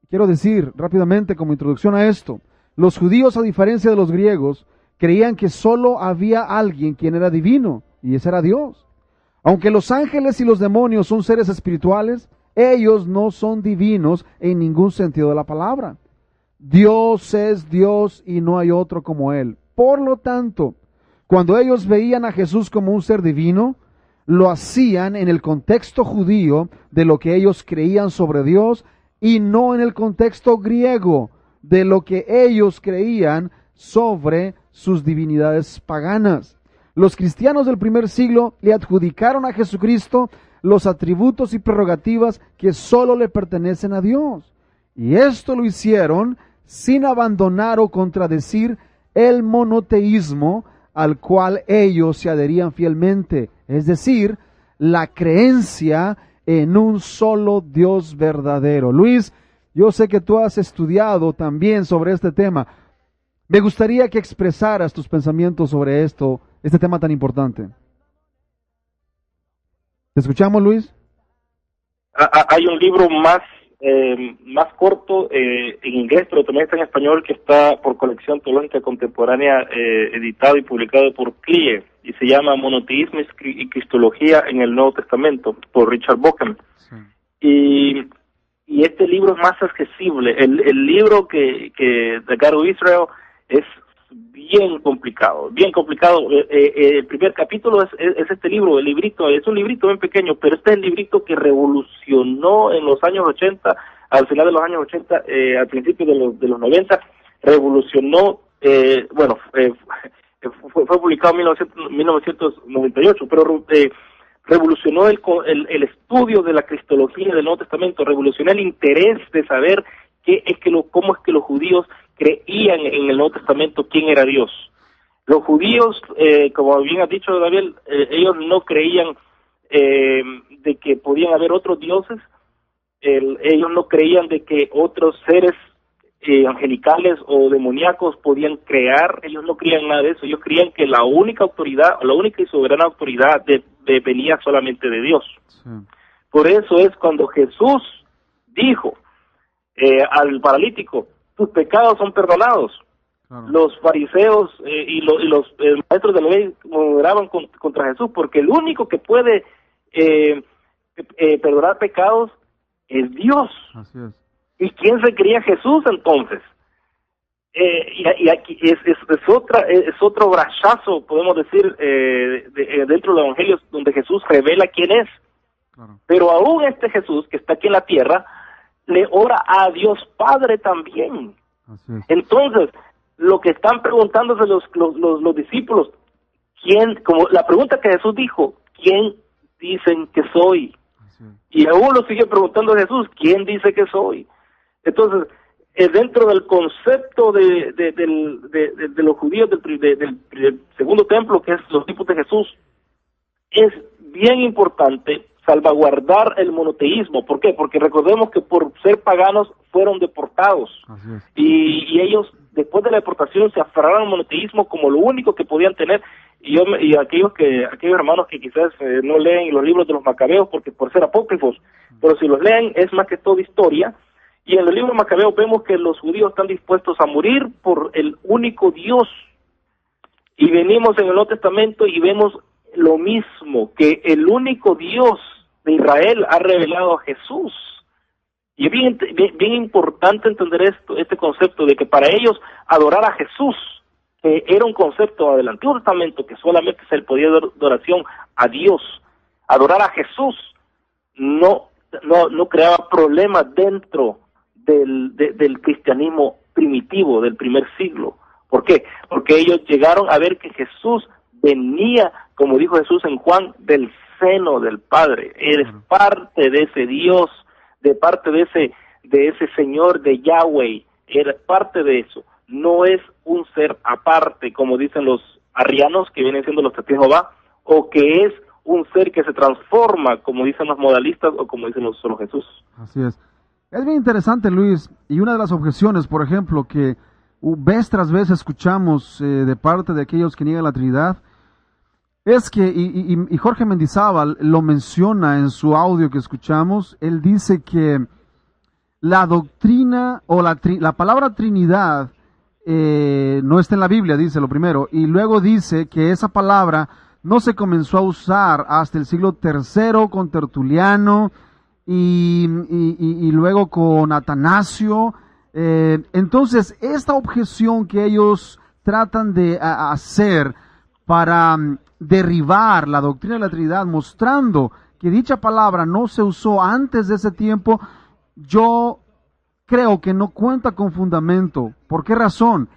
quiero decir rápidamente como introducción a esto, los judíos, a diferencia de los griegos, creían que solo había alguien quien era divino, y ese era Dios. Aunque los ángeles y los demonios son seres espirituales, ellos no son divinos en ningún sentido de la palabra. Dios es Dios y no hay otro como Él. Por lo tanto, cuando ellos veían a Jesús como un ser divino, lo hacían en el contexto judío de lo que ellos creían sobre Dios, y no en el contexto griego de lo que ellos creían sobre sus divinidades paganas. Los cristianos del primer siglo le adjudicaron a Jesucristo los atributos y prerrogativas que solo le pertenecen a Dios. Y esto lo hicieron sin abandonar o contradecir el monoteísmo al cual ellos se adherían fielmente, es decir, la creencia en un solo Dios verdadero. Luis, yo sé que tú has estudiado también sobre este tema. Me gustaría que expresaras tus pensamientos sobre este tema tan importante. ¿Te escuchamos, Luis? Hay un libro más corto en inglés, pero también está en español, que está por Colección Teológica Contemporánea, editado y publicado por CLIE, y se llama Monoteísmo y Cristología en el Nuevo Testamento, por Richard Bauckham. Sí. Y este libro es más accesible. El libro que de God of Israel es bien complicado, bien complicado. El primer capítulo es este libro, el librito, es un librito bien pequeño, pero este es el librito que revolucionó en los años 80, al final de los años 80, al principio de los 90, revolucionó, fue publicado en 1998, pero revolucionó el estudio de la cristología del Nuevo Testamento, revolucionó el interés de saber cómo es que los judíos creían en el Nuevo Testamento quién era Dios. Los judíos, como bien has dicho, David, ellos no creían de que podían haber otros dioses. Ellos no creían de que otros seres angelicales o demoníacos podían crear. Ellos no creían nada de eso. Ellos creían que la única autoridad, la única y soberana autoridad venía solamente de Dios. Sí. Por eso es cuando Jesús dijo al paralítico: tus pecados son perdonados. Claro. Los fariseos y los maestros de la ley murmuraban contra Jesús, porque el único que puede perdonar pecados es Dios. Así es. ¿Y quién se creía Jesús entonces? Y aquí es otro brazazo, podemos decir, dentro de los evangelios, donde Jesús revela quién es. Claro. Pero aún este Jesús que está aquí en la tierra le ora a Dios Padre también. Así es. Entonces, lo que están preguntándose los discípulos, como la pregunta que Jesús dijo, ¿quién dicen que soy? Y aún lo sigue preguntando Jesús, ¿quién dice que soy? Entonces, dentro del concepto de los judíos del segundo templo, que es los tipos de Jesús, es bien importante salvaguardar el monoteísmo. ¿Por qué? Porque recordemos que por ser paganos fueron deportados. Y ellos, después de la deportación, se aferraron al monoteísmo como lo único que podían tener. Y aquellos hermanos que quizás no leen los libros de los Macabeos por ser apócrifos, pero si los leen es más que todo historia. Y en el libro de Macabeos vemos que los judíos están dispuestos a morir por el único Dios. Y venimos en el Nuevo Testamento y vemos lo mismo, que el único Dios de Israel ha revelado a Jesús. Y es bien importante entender este concepto de que para ellos adorar a Jesús era un concepto del Antiguo Testamento, que solamente se le podía dar adoración a Dios. Adorar a Jesús no creaba problemas dentro del cristianismo primitivo del primer siglo. ¿Por qué? Porque ellos llegaron a ver que Jesús venía, como dijo Jesús en Juan, del seno del Padre. Eres parte de ese Dios, de parte de ese Señor, de Yahweh. Eres parte de eso. No es un ser aparte, como dicen los arrianos, que vienen siendo los testigos de Jehová, o que es un ser que se transforma, como dicen los modalistas, o como dicen solo Jesús. Así es. Es bien interesante, Luis, y una de las objeciones, por ejemplo, que vez tras vez escuchamos de parte de aquellos que niegan la Trinidad, es que, y Jorge Mendizábal lo menciona en su audio que escuchamos, él dice que la doctrina o la palabra Trinidad no está en la Biblia, dice lo primero, y luego dice que esa palabra no se comenzó a usar hasta el siglo III con Tertuliano y luego con Atanasio. Entonces, esta objeción que ellos tratan de hacer para derribar la doctrina de la Trinidad, mostrando que dicha palabra no se usó antes de ese tiempo, yo creo que no cuenta con fundamento. ¿Por qué razón?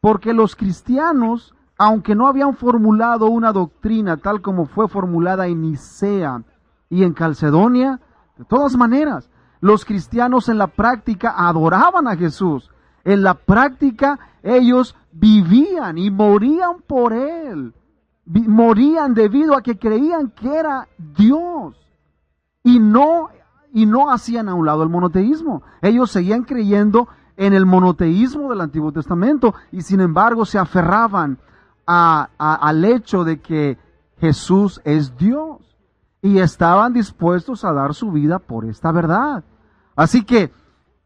Porque los cristianos, aunque no habían formulado una doctrina tal como fue formulada en Nicea y en Calcedonia, de todas maneras, los cristianos en la práctica adoraban a Jesús. En la práctica ellos vivían y morían por Él. Morían debido a que creían que era Dios. y no hacían a un lado el monoteísmo. Ellos seguían creyendo en el monoteísmo del Antiguo Testamento y sin embargo se aferraban al hecho de que Jesús es Dios y estaban dispuestos a dar su vida por esta verdad. Así que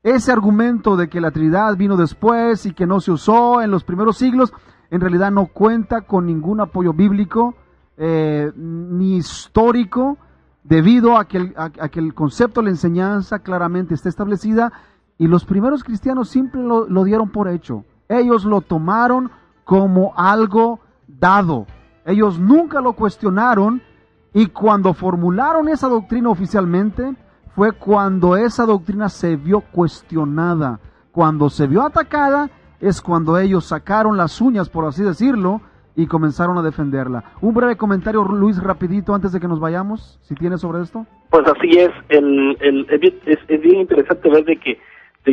ese argumento de que la Trinidad vino después y que no se usó en los primeros siglos, en realidad no cuenta con ningún apoyo bíblico ni histórico, debido a que el concepto de la enseñanza claramente está establecida y los primeros cristianos siempre lo dieron por hecho. Ellos lo tomaron como algo dado. Ellos nunca lo cuestionaron y cuando formularon esa doctrina oficialmente fue cuando esa doctrina se vio cuestionada. Cuando se vio atacada es cuando ellos sacaron las uñas, por así decirlo, y comenzaron a defenderla. Un breve comentario, Luis, rapidito, antes de que nos vayamos, si tienes sobre esto. Pues así es, es bien interesante ver de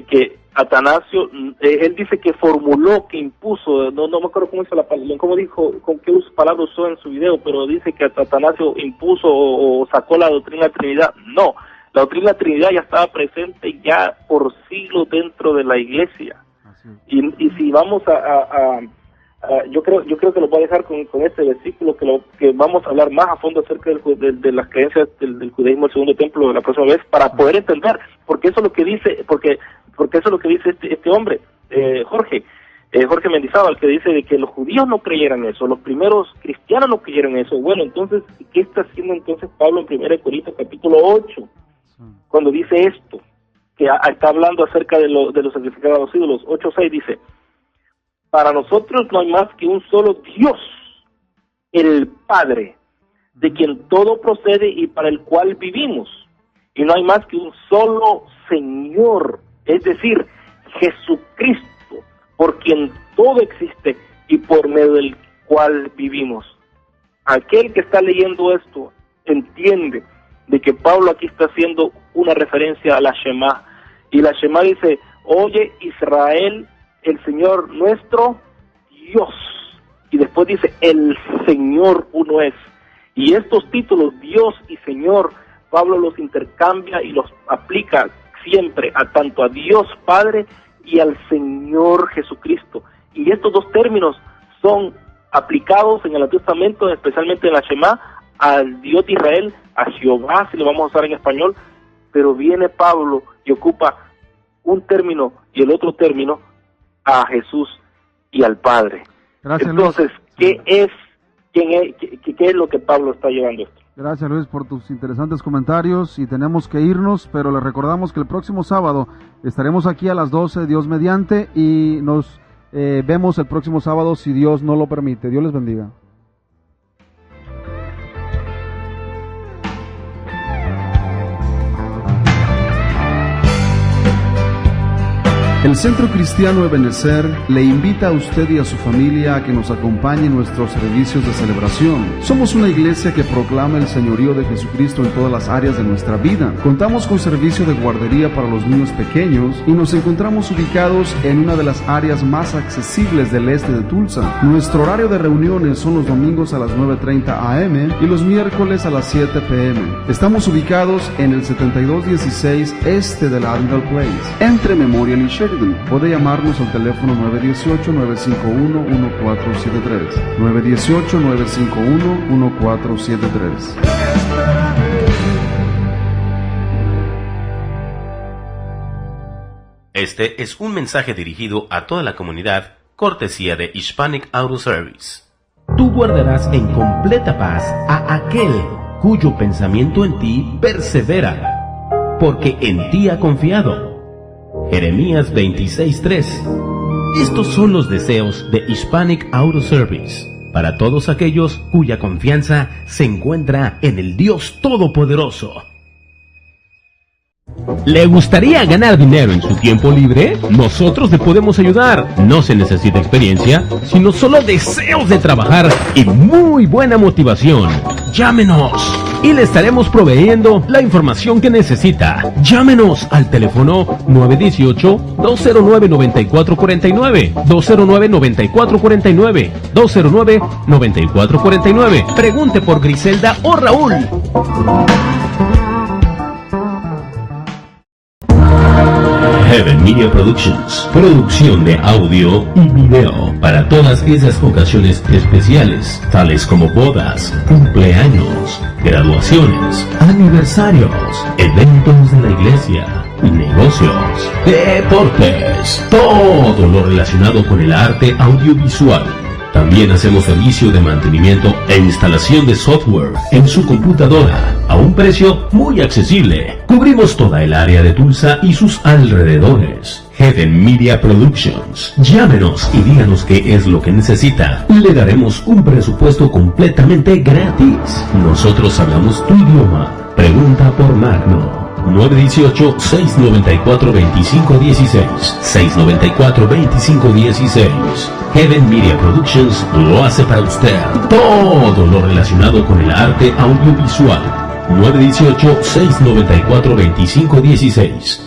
que Atanasio, él dice que formuló, que impuso, no me acuerdo cómo hizo cómo dijo, con qué palabras usó en su video, pero dice que Atanasio impuso o sacó la doctrina de Trinidad. No, la doctrina de Trinidad ya estaba presente ya por siglos dentro de la iglesia. Y si vamos yo creo que lo voy a dejar con este versículo que vamos a hablar más a fondo acerca de las creencias del judaísmo del segundo templo la próxima vez, para poder entender, porque eso es lo que dice, porque eso es lo que dice este hombre, Jorge Mendizábal, que dice de que los judíos no creyeran eso, los primeros cristianos no creyeron eso. Bueno, entonces, ¿qué está haciendo entonces Pablo en 1 Corintios capítulo 8? Cuando dice esto, que está hablando acerca de los sacrificados a los ídolos, 8:6 dice: para nosotros no hay más que un solo Dios, el Padre, de quien todo procede y para el cual vivimos. Y no hay más que un solo Señor, es decir, Jesucristo, por quien todo existe y por medio del cual vivimos. Aquel que está leyendo esto entiende de que Pablo aquí está haciendo una referencia a la Shema. Y la Shema dice: oye Israel, el Señor nuestro Dios. Y después dice: el Señor uno es. Y estos títulos, Dios y Señor, Pablo los intercambia y los aplica siempre tanto a Dios Padre y al Señor Jesucristo. Y estos dos términos son aplicados en el Antiguo Testamento, especialmente en la Shema, al Dios de Israel, a Jehová, si lo vamos a usar en español, pero viene Pablo y ocupa un término y el otro término a Jesús y al Padre. Gracias, entonces, Luis. ¿Qué es lo que Pablo está llevando esto? Gracias, Luis, por tus interesantes comentarios, y tenemos que irnos, pero les recordamos que el próximo sábado estaremos aquí a las 12, Dios mediante, y nos vemos el próximo sábado si Dios no lo permite. Dios les bendiga. El Centro Cristiano Ebenezer le invita a usted y a su familia a que nos acompañe en nuestros servicios de celebración. Somos una iglesia que proclama el señorío de Jesucristo en todas las áreas de nuestra vida. Contamos con servicio de guardería para los niños pequeños y nos encontramos ubicados en una de las áreas más accesibles del este de Tulsa. Nuestro horario de reuniones son los domingos a las 9:30 a.m. y los miércoles a las 7 p.m. Estamos ubicados en el 7216 este de la Admiral Place, entre Memorial y Sheridan. Puede llamarnos al teléfono 918-951-1473. 918-951-1473. Este es un mensaje dirigido a toda la comunidad, cortesía de Hispanic Auto Service. Tú guardarás en completa paz a aquel cuyo pensamiento en ti persevera, porque en ti ha confiado. Jeremías 26:3. Estos son los deseos de Hispanic Auto Service, para todos aquellos cuya confianza se encuentra en el Dios Todopoderoso. ¿Le gustaría ganar dinero en su tiempo libre? Nosotros le podemos ayudar. No se necesita experiencia, sino solo deseos de trabajar y muy buena motivación. Llámenos y le estaremos proveyendo la información que necesita. Llámenos al teléfono 918-209-9449, 209-9449, 209-9449. Pregunte por Griselda o Raúl. Heaven Media Productions, producción de audio y video para todas esas ocasiones especiales, tales como bodas, cumpleaños, graduaciones, aniversarios, eventos de la iglesia, negocios, deportes, todo lo relacionado con el arte audiovisual. También hacemos servicio de mantenimiento e instalación de software en su computadora a un precio muy accesible. Cubrimos toda el área de Tulsa y sus alrededores. Heaven Media Productions. Llámenos y díganos qué es lo que necesita. Le daremos un presupuesto completamente gratis. Nosotros hablamos tu idioma. Pregunta por Magno. 918-694-2516. 694-2516. Heaven Media Productions lo hace para usted. Todo lo relacionado con el arte audiovisual. 918-694-2516.